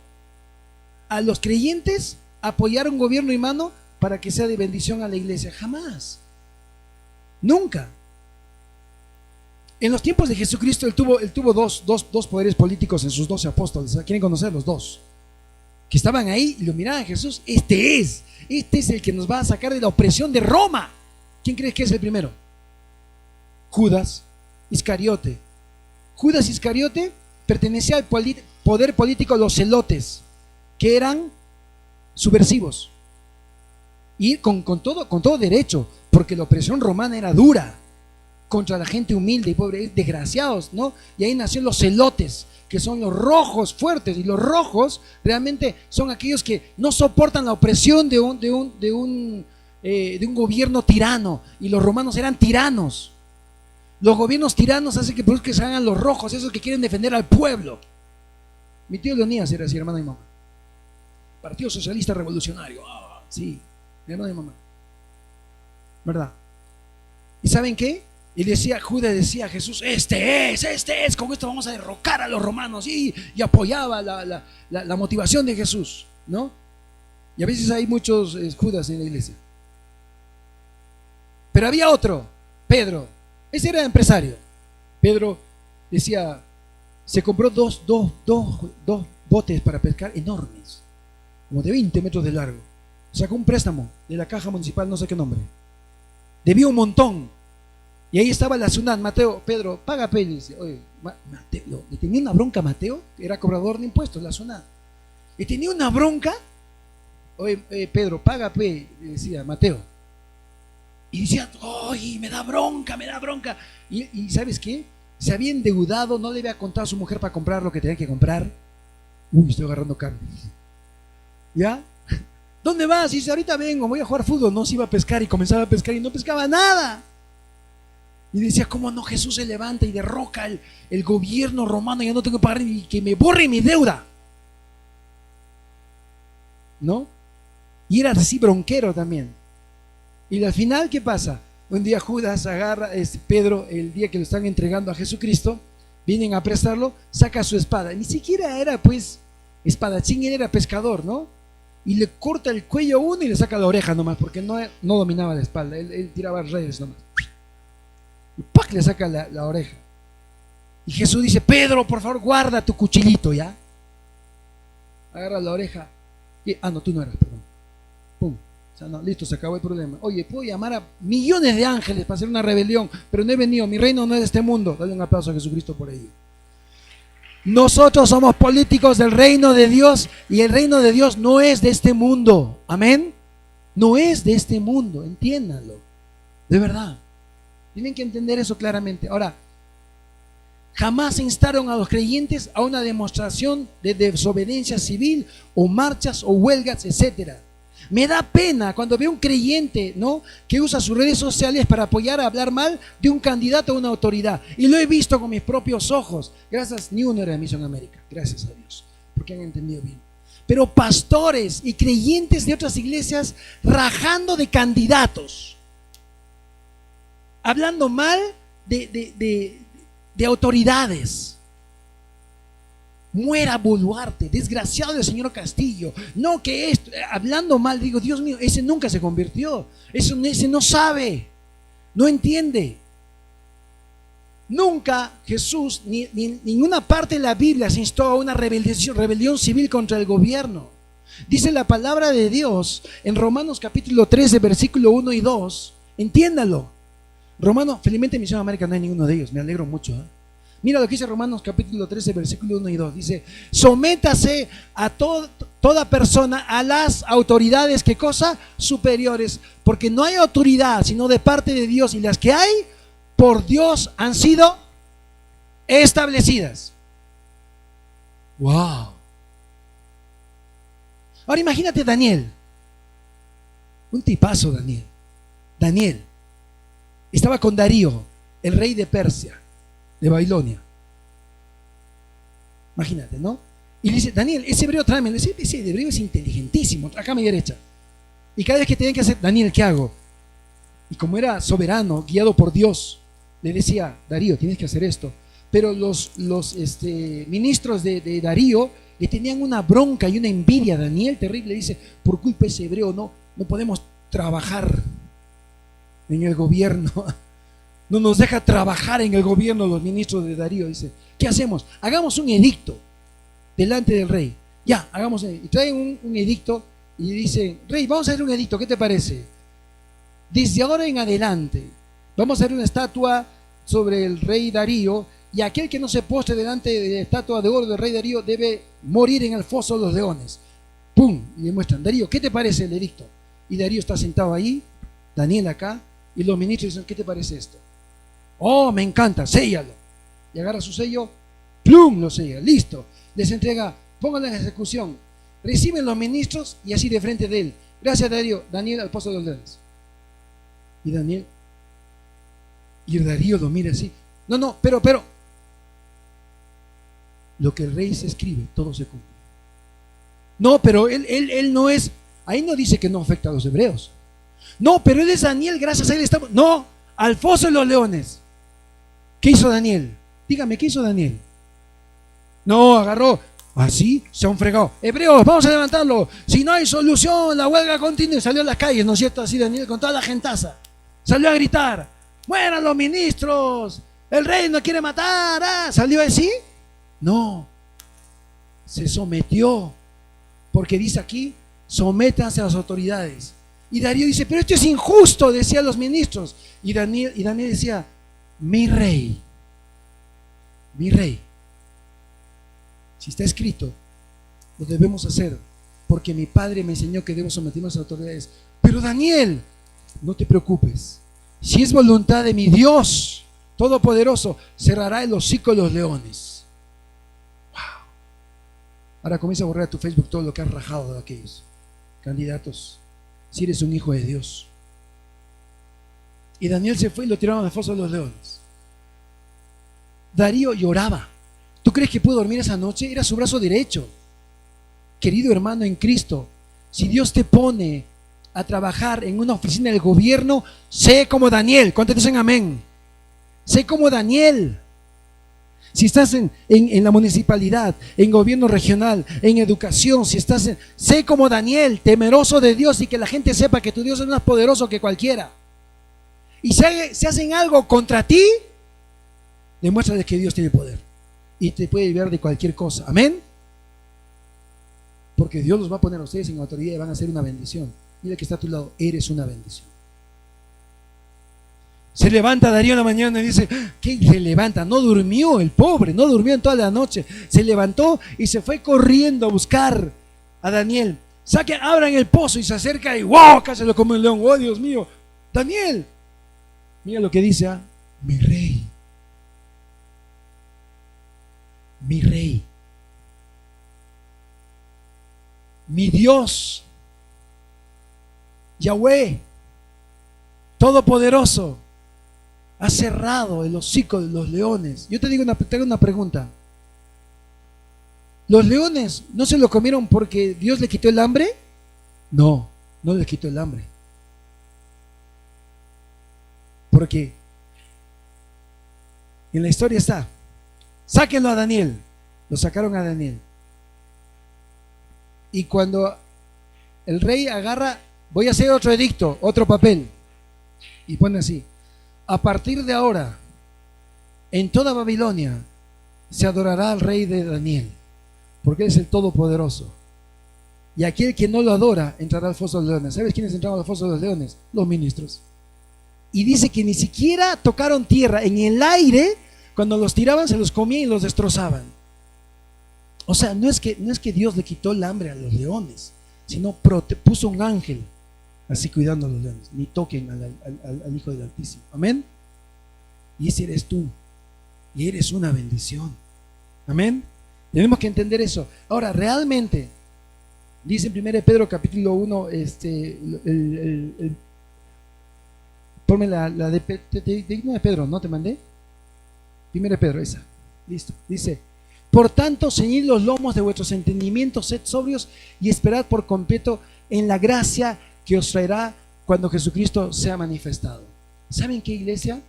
a los creyentes a apoyar un gobierno humano para que sea de bendición a la iglesia. Jamás. Nunca. En los tiempos de Jesucristo, él tuvo dos poderes políticos en sus 12 apóstoles. ¿Quieren conocer los dos? Que estaban ahí y lo miraban a Jesús. Este es el que nos va a sacar de la opresión de Roma. ¿Quién cree que es el primero? Judas Iscariote. Judas Iscariote pertenecía al poder político de los celotes, que eran subversivos. Y con todo derecho, porque la opresión romana era dura contra la gente humilde y pobre, desgraciados, ¿no? Y ahí nacieron los celotes, que son los rojos fuertes, y los rojos realmente son aquellos que no soportan la opresión de un gobierno tirano, y los romanos eran tiranos. Los gobiernos tiranos hacen que se hagan los rojos, esos que quieren defender al pueblo. Mi tío Leonidas era así, hermano y mamá. Partido Socialista Revolucionario, sí, mi hermano y mamá, ¿verdad? ¿Y saben qué? Judas decía a Jesús, este es, con esto vamos a derrocar a los romanos, y apoyaba la motivación de Jesús, ¿no? Y a veces hay muchos Judas en la iglesia. Pero había otro, Pedro, ese era empresario. Pedro decía, se compró dos botes para pescar enormes, como de 20 metros de largo. Sacó un préstamo de la caja municipal, no sé qué nombre. Debió un montón. Y ahí estaba la SUNAT, Mateo, Pedro, paga pe. Y dice, oye, Mateo, le tenía una bronca a Mateo, que era cobrador de impuestos, la SUNAT. Y tenía una bronca, oye, Pedro, paga pe, le decía Mateo. Y decía, oye, me da bronca. Y ¿sabes qué? Se había endeudado, no le había contado a su mujer para comprar lo que tenía que comprar. Uy, estoy agarrando carne. ¿Ya? ¿Dónde vas? Y dice, ahorita vengo, voy a jugar fútbol. No, se iba a pescar y comenzaba a pescar y no pescaba nada. Y decía, ¿cómo no? Jesús se levanta y derroca el gobierno romano, ya no tengo que pagar y que me borre mi deuda, ¿no? Y era así bronquero también. Y al final, ¿qué pasa? Un día Judas agarra, Pedro, el día que lo están entregando a Jesucristo, vienen a prestarlo, saca su espada. Ni siquiera era pues espadachín, él era pescador, ¿no? Y le corta el cuello a uno y le saca la oreja nomás, porque no dominaba la espalda, él tiraba redes nomás. Y ¡pac! Le saca la oreja. Y Jesús dice, Pedro, por favor, guarda tu cuchillito, ¿ya? Agarra la oreja. No, tú no eras, perdón. Pum. O sea, no, listo, se acabó el problema. Oye, puedo llamar a millones de ángeles para hacer una rebelión, pero no he venido, mi reino no es de este mundo. Dale un aplauso a Jesucristo por ello. Nosotros somos políticos del reino de Dios, y el reino de Dios no es de este mundo. Amén. No es de este mundo, entiéndanlo. De verdad. Tienen que entender eso claramente. Ahora, jamás instaron a los creyentes a una demostración de desobediencia civil, o marchas, o huelgas, etcétera. Me da pena cuando veo un creyente, ¿no?, que usa sus redes sociales para apoyar a hablar mal de un candidato a una autoridad. Y lo he visto con mis propios ojos. Gracias, ni uno era de Misión América. Gracias a Dios, porque han entendido bien. Pero pastores y creyentes de otras iglesias rajando de candidatos, hablando mal de autoridades. Muera Boluarte, desgraciado del señor Castillo. No, que esto, hablando mal, digo, Dios mío, ese nunca se convirtió. Ese no sabe, no entiende. Nunca Jesús, ni ninguna parte de la Biblia se instó a una rebelión civil contra el gobierno. Dice la palabra de Dios en Romanos capítulo 13, versículo 1 y 2. Entiéndalo. Romanos, felizmente en Misión América no hay ninguno de ellos, me alegro mucho, ¿eh? Mira lo que dice Romanos capítulo 13, versículo 1 y 2. Dice, sométase a toda persona a las autoridades, ¿qué cosa? Superiores, porque no hay autoridad sino de parte de Dios, y las que hay por Dios han sido establecidas. Wow. Ahora imagínate Daniel, un tipazo Daniel. Daniel estaba con Darío, el rey de Persia, de Babilonia. Imagínate, ¿no? Y le dice, Daniel, ese hebreo tráeme. Ese hebreo es inteligentísimo, acá a mi derecha. Y cada vez que tenían que hacer, Daniel, ¿qué hago? Y como era soberano, guiado por Dios, le decía, Darío, tienes que hacer esto. Pero los ministros de Darío le tenían una bronca y una envidia a Daniel terrible. Dice, por culpa de ese hebreo no podemos trabajar en el gobierno. No nos deja trabajar en el gobierno los ministros de Darío. Dice, ¿qué hacemos? Hagamos un edicto delante del rey. Ya, hagamos. Y traen un edicto y dice, rey, vamos a hacer un edicto, ¿qué te parece? Desde ahora en adelante vamos a hacer una estatua sobre el rey Darío, y aquel que no se postre delante de la estatua de oro del rey Darío debe morir en el foso de los leones. ¡Pum! Y le muestran, Darío, ¿qué te parece el edicto? Y Darío está sentado ahí, Daniel acá, y los ministros dicen, ¿qué te parece esto? Oh, me encanta, séllalo. Y agarra su sello, ¡plum! Lo sella, listo. Les entrega, pónganlo en ejecución. Reciben los ministros y así de frente de él. Gracias, Darío. Daniel al pozo de los leones. Y Darío lo mira así. No, pero. Lo que el rey se escribe, todo se cumple. No, pero él no es. Ahí no dice que no afecta a los hebreos. No, pero él es Daniel, gracias a él estamos. No, al foso de los leones. ¿Qué hizo Daniel? Dígame, ¿qué hizo Daniel? No, agarró. Así se han fregado. Hebreos, vamos a levantarlo. Si no hay solución, la huelga continúa. Y salió a las calles, ¿no es cierto? Así Daniel con toda la gentaza. Salió a gritar: mueran los ministros, el rey nos quiere matar. ¿Salió así? No. Se sometió. Porque dice aquí, sométanse a las autoridades. Y Darío dice, pero esto es injusto, decían los ministros. Y Daniel decía, mi rey. Si está escrito, lo debemos hacer, porque mi padre me enseñó que debo someternos a las autoridades. Pero Daniel, no te preocupes. Si es voluntad de mi Dios Todopoderoso, cerrará el hocico de los leones. Wow. Ahora comienza a borrar a tu Facebook todo lo que has rajado de aquellos candidatos. Si eres un hijo de Dios. Y Daniel se fue y lo tiraron al foso de los leones. Darío lloraba. ¿Tú crees que pudo dormir esa noche? Era su brazo derecho. Querido hermano en Cristo, si Dios te pone a trabajar en una oficina del gobierno, sé como Daniel. ¿Cuántos dicen amén? Sé como Daniel. Si estás en la municipalidad, en gobierno regional, en educación, sé como Daniel, temeroso de Dios, y que la gente sepa que tu Dios es más poderoso que cualquiera. Y si hacen algo contra ti, demuéstrales que Dios tiene poder y te puede librar de cualquier cosa. Amén. Porque Dios los va a poner a ustedes en autoridad y van a ser una bendición. Mira que está a tu lado, eres una bendición. Se levanta Darío en la mañana y dice, ¿qué se levanta? No durmió el pobre, no durmió en toda la noche. Se levantó y se fue corriendo a buscar a Daniel. Abran el pozo, y se acerca y ¡wow! Casi lo come un león. ¡Oh, Dios mío! Daniel, mira lo que dice, mi rey. Mi rey. Mi Dios. Yahweh, Todopoderoso, ha cerrado el hocico de los leones. Yo te hago una pregunta. ¿Los leones no se lo comieron porque Dios le quitó el hambre? No, no le quitó el hambre. Porque en la historia está, sáquenlo a Daniel. Lo sacaron a Daniel. Y cuando el rey agarra, voy a hacer otro edicto, otro papel, y pone así: a partir de ahora, en toda Babilonia se adorará al rey de Daniel, porque él es el Todopoderoso. Y aquel que no lo adora entrará al foso de los leones. ¿Sabes quiénes entraron al foso de los leones? Los ministros. Y dice que ni siquiera tocaron tierra. En el aire, cuando los tiraban se los comían y los destrozaban. O sea, no es que Dios le quitó el hambre a los leones, sino puso un ángel así cuidando a los leones. Ni toquen al Hijo del Altísimo. Amén. Y ese eres tú. Y eres una bendición. Amén. Tenemos que entender eso. Ahora, realmente, dice en 1 Pedro capítulo 1, ponme la de Pedro, ¿no te mandé? 1 Pedro, esa. Listo. Dice: por tanto, ceñid los lomos de vuestros entendimientos, sed sobrios y esperad por completo en la gracia que os traerá cuando Jesucristo sea manifestado. ¿Saben qué, iglesia?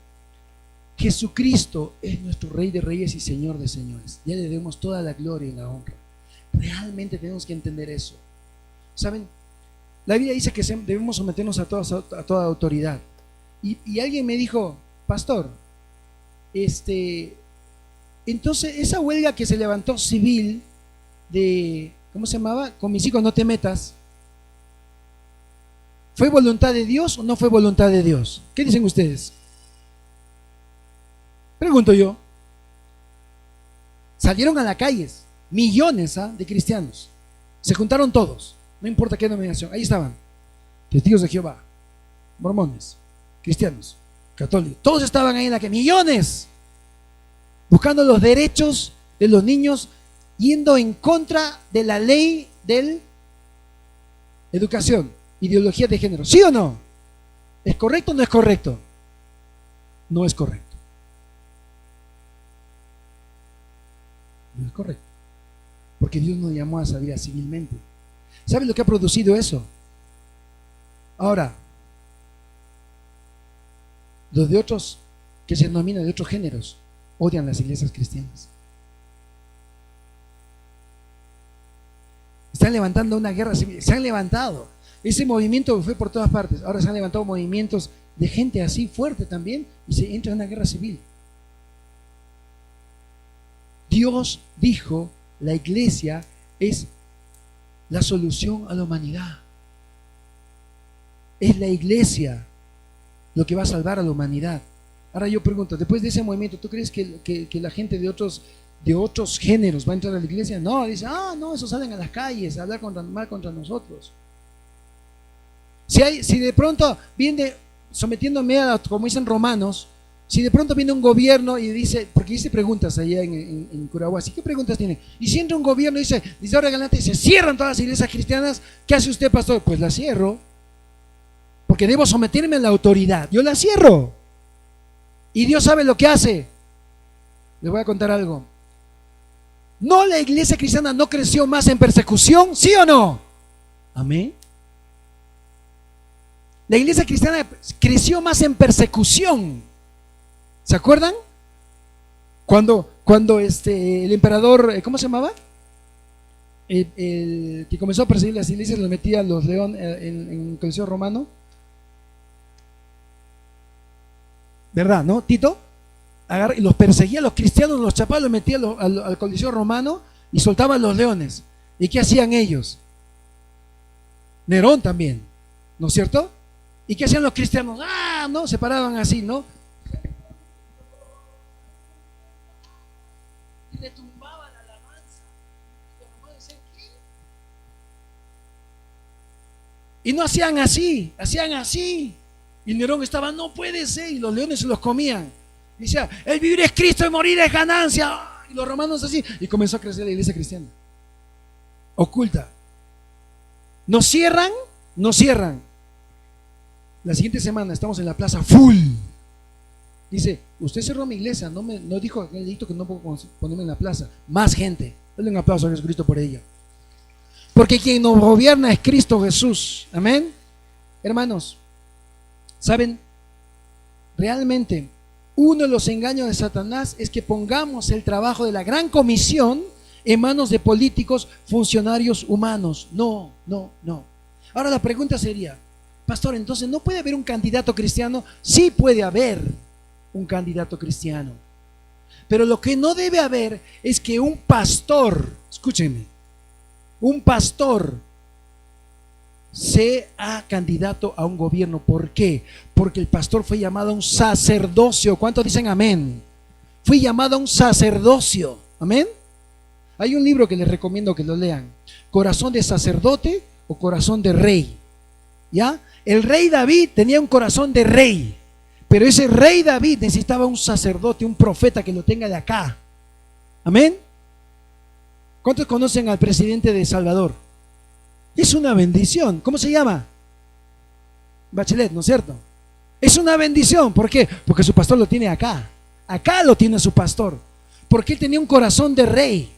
Jesucristo es nuestro Rey de Reyes y Señor de Señores. Ya le debemos toda la gloria y la honra. Realmente tenemos que entender eso. ¿Saben? La Biblia dice que debemos someternos a toda autoridad. Y alguien me dijo: pastor, entonces esa huelga que se levantó civil de, ¿cómo se llamaba? Con mis hijos no te metas, ¿fue voluntad de Dios o no fue voluntad de Dios? ¿Qué dicen ustedes? Pregunto yo. Salieron a las calles millones de cristianos, se juntaron todos, no importa qué denominación, ahí estaban testigos de Jehová, mormones, cristianos, católicos, todos estaban ahí en la calle, millones, buscando los derechos de los niños, yendo en contra de la ley de educación, ideología de género. ¿Sí o no? ¿Es correcto o no es correcto? No es correcto. No es correcto. Porque Dios nos llamó a esa vida civilmente. ¿Sabe lo que ha producido eso? Ahora, los de otros, que se denominan de otros géneros, odian las iglesias cristianas. Están levantando una guerra civil. Se han levantado. Ese movimiento fue por todas partes. Ahora se han levantado movimientos de gente así fuerte también y se entra en una guerra civil. Dios dijo: la iglesia es la solución a la humanidad. Es la iglesia lo que va a salvar a la humanidad. Ahora yo pregunto, después de ese movimiento, ¿tú crees que la gente de otros géneros va a entrar a la iglesia? No, dice: no, esos salen a las calles a hablar mal contra nosotros. Si de pronto viene, sometiéndome a, como dicen Romanos, si de pronto viene un gobierno y dice, porque hice preguntas allá en Curahuasi, ¿qué preguntas tiene? Y si entra un gobierno y dice, desde ahora en adelante se cierran todas las iglesias cristianas, ¿qué hace usted, pastor? Pues la cierro, porque debo someterme a la autoridad. Yo la cierro. Y Dios sabe lo que hace. Les voy a contar algo. ¿No la iglesia cristiana no creció más en persecución? ¿Sí o no? Amén. La iglesia cristiana creció más en persecución. ¿Se acuerdan? Cuando el emperador, ¿cómo se llamaba? El que comenzó a perseguir las iglesias, los metía a los leones en el Coliseo Romano. ¿Verdad, no? Tito agarra y los perseguía a los cristianos, los chapaba, los metía al Coliseo Romano y soltaba a los leones. ¿Y qué hacían ellos? Nerón también, ¿no es cierto? ¿Y qué hacían los cristianos? ¿No? Se paraban así, ¿no? Y le tumbaban la alabanza. Y los romanos decían: ¿qué? Y no hacían así, hacían así. Y Nerón estaba: no puede ser. Y los leones se los comían. Y decía: el vivir es Cristo y morir es ganancia. Y los romanos así. Y comenzó a crecer la iglesia cristiana. Oculta. Nos cierran, nos cierran. La siguiente semana estamos en la plaza full. Dice: usted cerró mi iglesia, no dijo el edicto que no puedo ponerme en la plaza. Más gente. Denle un aplauso a Jesucristo por ello. Porque quien nos gobierna es Cristo Jesús. Amén. Hermanos, ¿saben? Realmente, uno de los engaños de Satanás es que pongamos el trabajo de la gran comisión en manos de políticos, funcionarios humanos. No. Ahora la pregunta sería: pastor, entonces ¿no puede haber un candidato cristiano? Sí puede haber un candidato cristiano, pero lo que no debe haber es que un pastor, escúchenme, un pastor sea candidato a un gobierno. ¿Por qué? Porque el pastor fue llamado a un sacerdocio. ¿Cuántos dicen amén? Fui llamado a un sacerdocio. Amén. Hay un libro que les recomiendo que lo lean: Corazón de sacerdote o corazón de rey. ¿Ya? El rey David tenía un corazón de rey, pero ese rey David necesitaba un sacerdote, un profeta que lo tenga de acá. Amén. ¿Cuántos conocen al presidente de El Salvador? Es una bendición. ¿Cómo se llama? Bachelet, ¿no es cierto? Es una bendición. ¿Por qué? Porque su pastor lo tiene acá. Acá lo tiene su pastor. Porque él tenía un corazón de rey.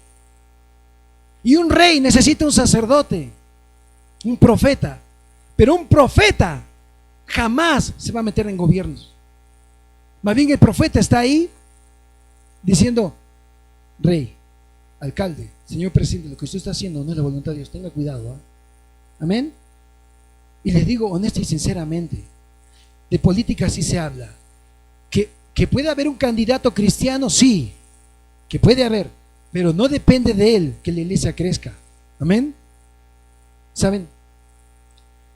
Y un rey necesita un sacerdote, un profeta. Pero un profeta jamás se va a meter en gobiernos. Más bien el profeta está ahí diciendo: rey, alcalde, señor presidente, lo que usted está haciendo no es la voluntad de Dios, tenga cuidado, ¿eh? Amén. Y les digo honesta y sinceramente, de política sí se habla. Que puede haber un candidato cristiano, sí, que puede haber, pero no depende de él que la iglesia crezca. Amén. ¿Saben?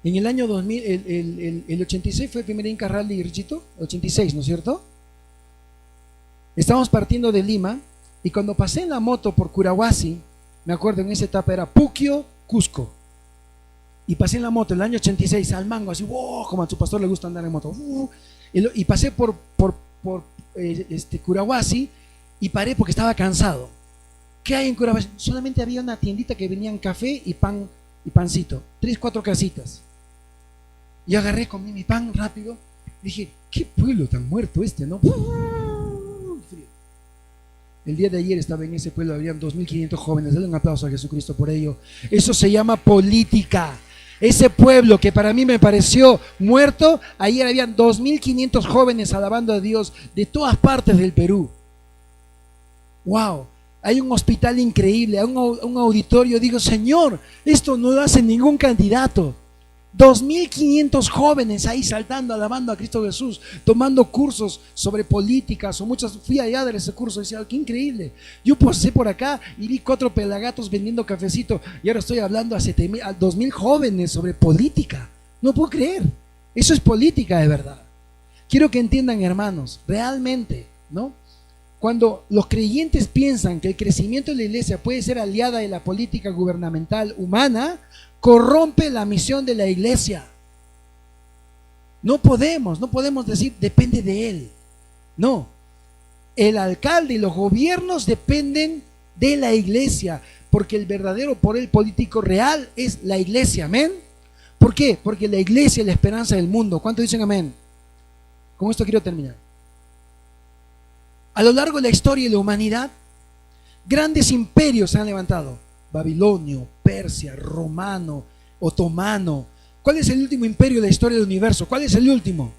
En el año 2000, el 86 fue el primer Inca Rally, Richito, 86, ¿no es cierto? Estábamos partiendo de Lima y cuando pasé en la moto por Curahuasi, me acuerdo en esa etapa era Puquio, Cusco. Y pasé en la moto el año 86 al mango, así, wow, como a su pastor le gusta andar en moto. Y pasé por Curahuasi y paré porque estaba cansado. ¿Qué hay en Curahuasi? Solamente había una tiendita que venían café y pan y pancito, 3, 4 casitas. Y agarré, comí mi pan rápido. Dije, qué pueblo tan muerto este, ¿no? El día de ayer estaba en ese pueblo, habían 2.500 jóvenes. Denle un aplauso a Jesucristo por ello. Eso se llama política. Ese pueblo que para mí me pareció muerto, ayer habían 2.500 jóvenes alabando a Dios de todas partes del Perú. ¡Wow! Hay un hospital increíble, hay un auditorio. Digo, Señor, esto no lo hace ningún candidato. 2.500 jóvenes ahí saltando, alabando a Cristo Jesús, tomando cursos sobre políticas o muchas. Fui allá a dar ese curso y decía, qué increíble. Yo pasé por acá y vi 4 pelagatos vendiendo cafecito y ahora estoy hablando a 2.000 jóvenes sobre política. No puedo creer. Eso es política de verdad. Quiero que entiendan, hermanos, realmente, ¿no? Cuando los creyentes piensan que el crecimiento de la iglesia puede ser aliada de la política gubernamental humana, corrompe la misión de la iglesia. No podemos decir depende de él. No, el alcalde y los gobiernos dependen de la iglesia, porque el verdadero poder político real es la iglesia. Amén. ¿Por qué? Porque la iglesia es la esperanza del mundo. ¿Cuántos dicen amén? Con esto quiero terminar. A lo largo de la historia de la humanidad, grandes imperios se han levantado. Babilonio, Persia, romano, otomano. ¿Cuál es el último imperio de la historia del universo? ¿Cuál es el último?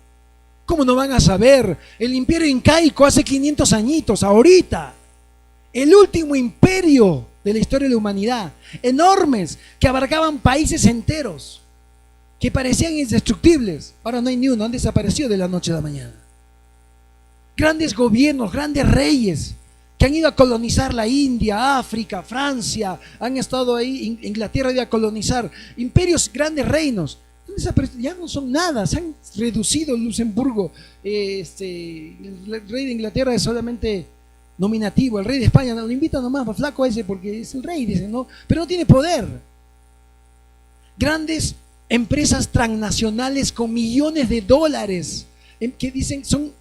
¿Cómo no van a saber? El imperio incaico hace 500 añitos, ahorita. El último imperio de la historia de la humanidad. Enormes, que abarcaban países enteros, que parecían indestructibles. Ahora no hay ni uno, han desaparecido de la noche a la mañana. Grandes gobiernos, grandes reyes que han ido a colonizar la India, África, Francia, han estado ahí, Inglaterra ha ido a colonizar, imperios, grandes reinos, ya no son nada, se han reducido. Luxemburgo, el rey de Inglaterra es solamente nominativo, el rey de España lo invita nomás, flaco ese porque es el rey, dicen, ¿no? Pero no tiene poder. Grandes empresas transnacionales con millones de dólares, que dicen son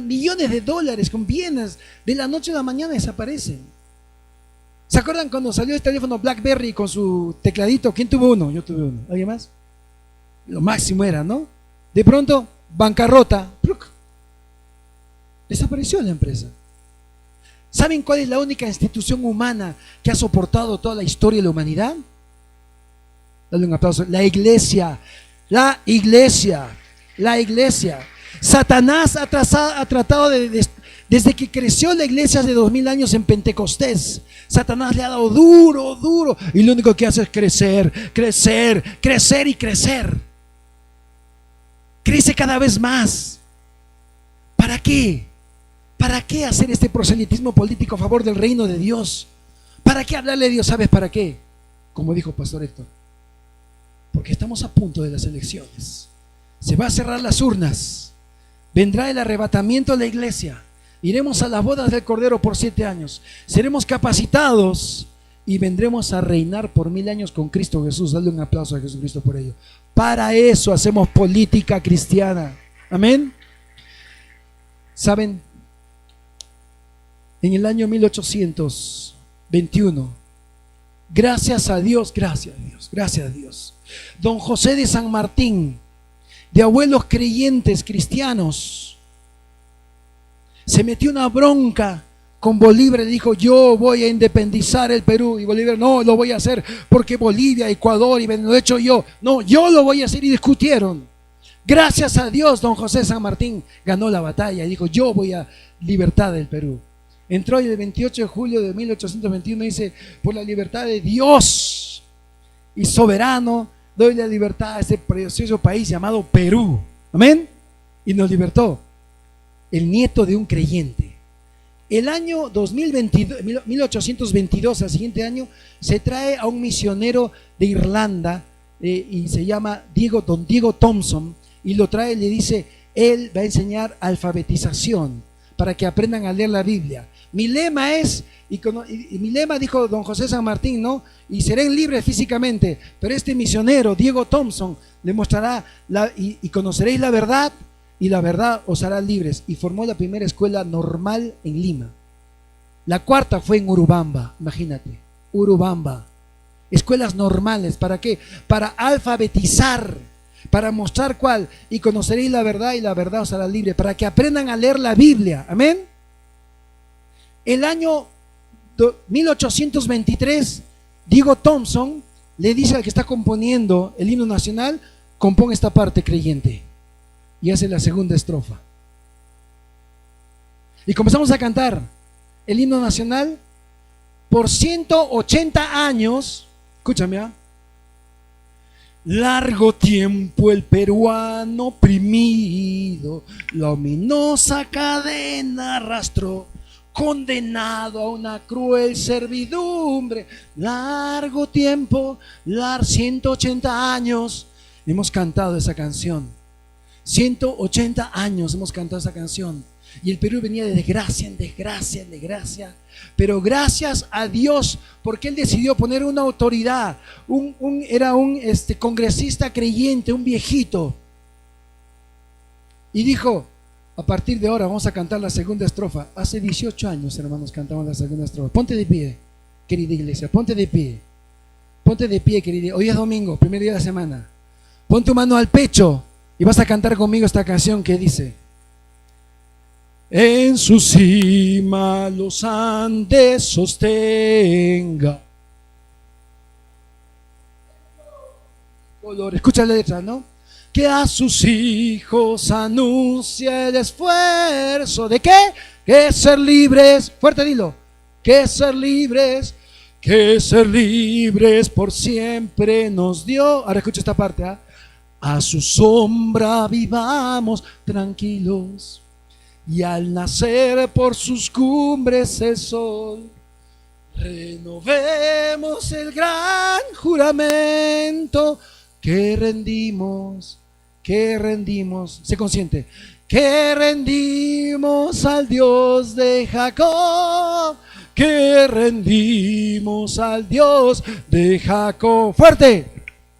millones de dólares con bienes, de la noche a la mañana desaparecen. ¿Se acuerdan cuando salió el teléfono BlackBerry con su tecladito? ¿Quién tuvo uno? Yo tuve uno. ¿Alguien más? Lo máximo era, ¿no? De pronto, bancarrota. ¡Pluc! Desapareció la empresa. ¿Saben cuál es la única institución humana que ha soportado toda la historia de la humanidad? Dale un aplauso. La iglesia. La iglesia. La iglesia. Satanás ha tratado desde que creció la iglesia hace 2000 años en Pentecostés. Satanás le ha dado duro, y lo único que hace es crecer y crecer. Crece cada vez más. ¿Para qué? ¿Para qué hacer este proselitismo político a favor del reino de Dios? ¿Para qué hablarle a Dios? ¿Sabes para qué? Como dijo Pastor Héctor, porque estamos a punto de las elecciones. Se va a cerrar las urnas. Vendrá el arrebatamiento de la iglesia. Iremos a las bodas del Cordero por 7 años. Seremos capacitados y vendremos a reinar por 1000 años con Cristo Jesús. Dale un aplauso a Jesucristo por ello. Para eso hacemos política cristiana. Amén. ¿Saben? En el año 1821, gracias a Dios, don José de San Martín, de abuelos creyentes cristianos, se metió una bronca con Bolívar y dijo: yo voy a independizar el Perú. Y Bolívar: no, lo voy a hacer porque Bolivia, Ecuador, y lo he hecho yo. No, yo lo voy a hacer. Y discutieron. Gracias a Dios, don José de San Martín ganó la batalla y dijo: yo voy a libertad del Perú. Entró el 28 de julio de 1821 y dice: por la libertad de Dios y soberano, doy la libertad a este precioso país llamado Perú. Amén. Y nos libertó. El nieto de un creyente. El año 2022, 1822, al siguiente año, se trae a un misionero de Irlanda y se llama don Diego Thompson, y lo trae y le dice: él va a enseñar alfabetización para que aprendan a leer la Biblia. Mi lema es, y mi lema, dijo don José San Martín, ¿no? Y serán libres físicamente, pero este misionero, Diego Thompson, le mostrará y conoceréis la verdad, y la verdad os hará libres. Y formó la primera escuela normal en Lima. La cuarta fue en Urubamba, imagínate, Urubamba. Escuelas normales, ¿para qué? Para alfabetizar, para mostrar cuál, y conoceréis la verdad y la verdad os hará libre, para que aprendan a leer la Biblia. Amén. El año 1823, Diego Thompson le dice al que está componiendo el himno nacional: compón esta parte, creyente. Y hace la segunda estrofa. Y comenzamos a cantar el himno nacional por 180 años. Escúchame, largo tiempo el peruano oprimido, la ominosa cadena arrastró, condenado a una cruel servidumbre. Largo tiempo, 180 años hemos cantado esa canción. 180 años hemos cantado esa canción. Y el Perú venía de desgracia en desgracia en desgracia. Pero gracias a Dios, porque Él decidió poner una autoridad. Era un congresista creyente, un viejito. Y dijo: a partir de ahora vamos a cantar la segunda estrofa. Hace 18 años, hermanos, cantamos la segunda estrofa. Ponte de pie, querida iglesia, ponte de pie. Ponte de pie, querida. Hoy es domingo, primer día de la semana. Pon tu mano al pecho y vas a cantar conmigo esta canción que dice: en su cima los Andes sostenga. Escucha la letra, ¿no? Que a sus hijos anuncia el esfuerzo de ¿qué? Que ser libres, fuerte dilo, que ser libres por siempre nos dio. Ahora escucha esta parte, ¿ah? A su sombra vivamos tranquilos, y al nacer por sus cumbres el sol, renovemos el gran juramento que rendimos, sé consciente, que rendimos al Dios de Jacob, que rendimos al Dios de Jacob. Fuerte.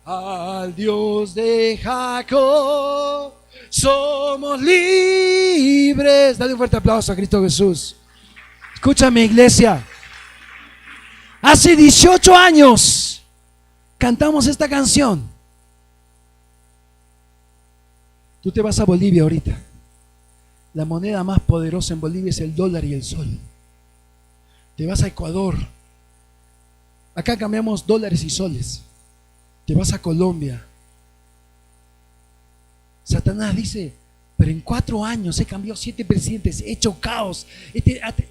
Al Dios de Jacob somos libres. Dale un fuerte aplauso a Cristo Jesús. Escúchame, iglesia. Hace 18 años cantamos esta canción. Tú te vas a Bolivia ahorita. La moneda más poderosa en Bolivia es el dólar y el sol. Te vas a Ecuador. Acá cambiamos dólares y soles. Te vas a Colombia. Satanás dice: pero en 4 años he cambiado 7 presidentes, he hecho caos,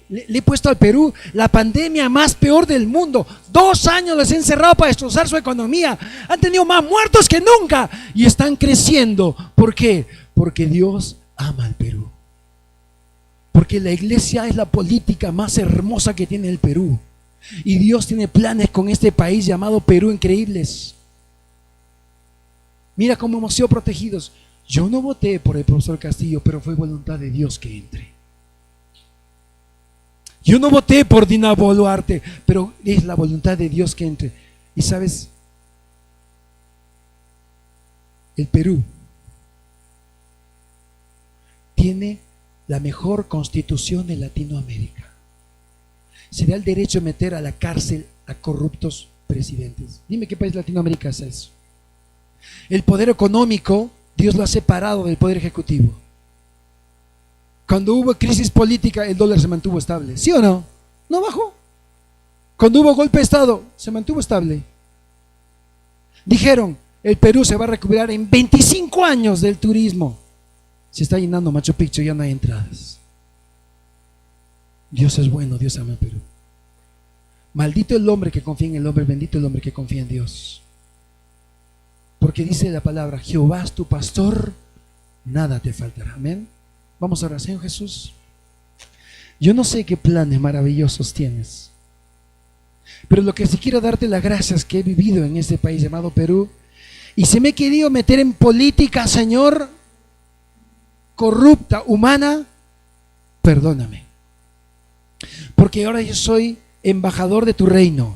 le he puesto al Perú la pandemia más peor del mundo. 2 años les he encerrado para destrozar su economía. Han tenido más muertos que nunca y están creciendo. ¿Por qué? Porque Dios ama al Perú. Porque la iglesia es la política más hermosa que tiene el Perú. Y Dios tiene planes con este país llamado Perú increíbles. Mira cómo hemos sido protegidos. Yo no voté por el profesor Castillo, pero fue voluntad de Dios que entre. Yo no voté por Dina Boluarte, pero es la voluntad de Dios que entre. Y sabes, el Perú tiene la mejor constitución de Latinoamérica. Se da el derecho de meter a la cárcel a corruptos presidentes. Dime qué país de Latinoamérica hace eso. El poder económico, Dios lo ha separado del poder ejecutivo. Cuando hubo crisis política, el dólar se mantuvo estable. ¿Sí o no? No bajó. Cuando hubo golpe de Estado, se mantuvo estable. Dijeron, el Perú se va a recuperar en 25 años del turismo. Se está llenando Machu Picchu, ya no hay entradas. Dios es bueno, Dios ama a Perú. Maldito el hombre que confía en el hombre, bendito el hombre que confía en Dios. Porque dice la palabra, Jehová es tu pastor, nada te faltará. Amén. Vamos a orar. Señor Jesús, yo no sé qué planes maravillosos tienes, pero lo que sí quiero darte las gracias que he vivido en este país llamado Perú, y se me he querido meter en política, Señor, corrupta, humana, perdóname. Porque ahora yo soy embajador de tu reino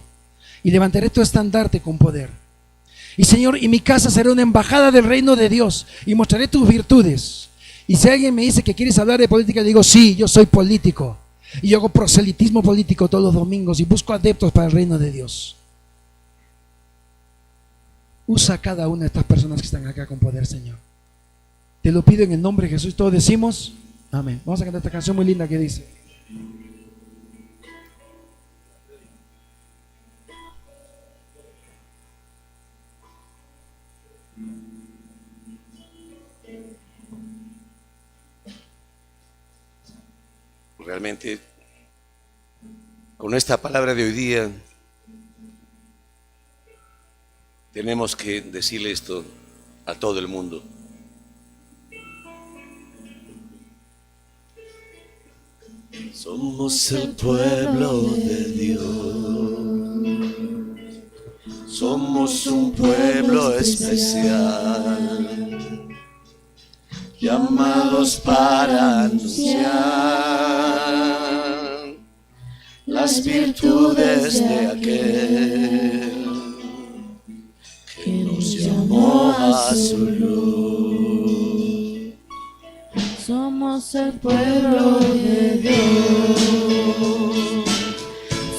y levantaré tu estandarte con poder. Y Señor, y mi casa será una embajada del reino de Dios y mostraré tus virtudes. Y si alguien me dice que quieres hablar de política, digo, sí, yo soy político. Y yo hago proselitismo político todos los domingos y busco adeptos para el reino de Dios. Usa a cada una de estas personas que están acá con poder, Señor. Te lo pido en el nombre de Jesús. Todos decimos, amén. Vamos a cantar esta canción muy linda que dice: realmente, con esta palabra de hoy día, tenemos que decirle esto a todo el mundo. Somos el pueblo de Dios, somos un pueblo especial, llamados para anunciar las virtudes de aquel que nos llamó a su luz. Somos el pueblo de Dios,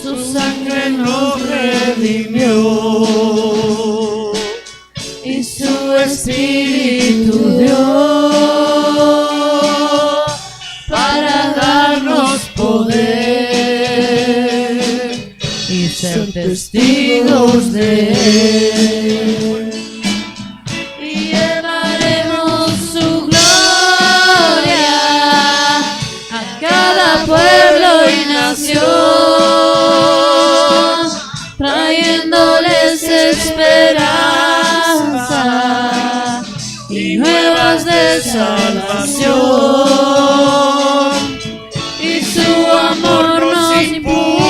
su sangre nos redimió y su espíritu dio para darnos poder y ser testigos de él. Y llevaremos su gloria a cada pueblo y nación, trayéndoles esperanza y nuevas de salvación. Y su amor nos impulsa,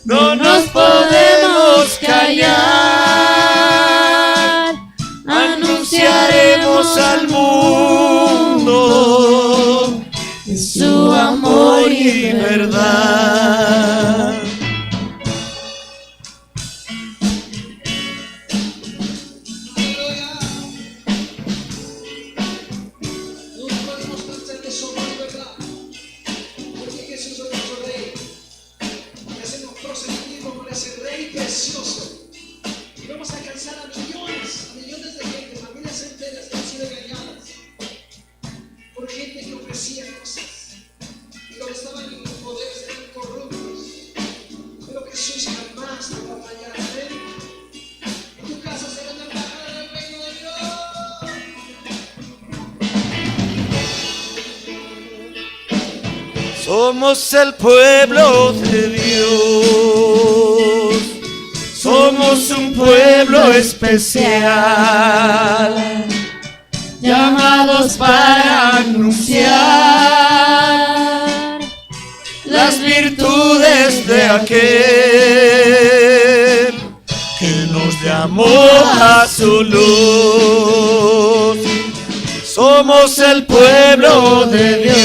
no nos podemos callar, anunciaremos al mundo su amor y verdad. Somos el pueblo de Dios, somos un pueblo especial, llamados para anunciar las virtudes de aquel que nos llamó a su luz. Somos el pueblo de Dios,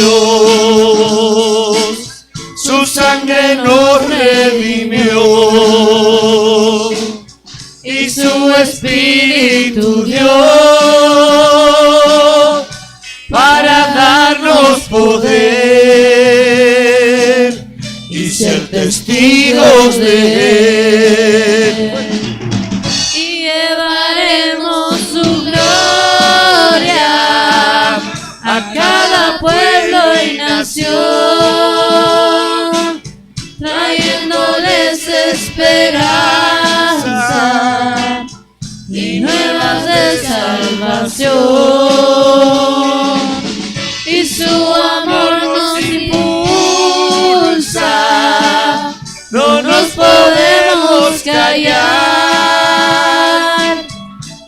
su sangre nos redimió y su espíritu dio para darnos poder y ser testigos de Él. Y llevaremos su gloria a cada pueblo y nación, trayéndoles esperanza y nuevas de salvación. Y su amor nos impulsa, no nos podemos callar,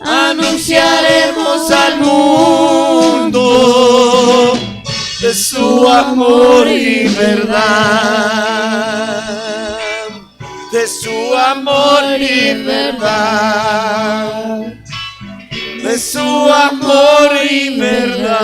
anunciaremos al mundo de su amor y verdad, de su amor y verdad, de su amor y verdad.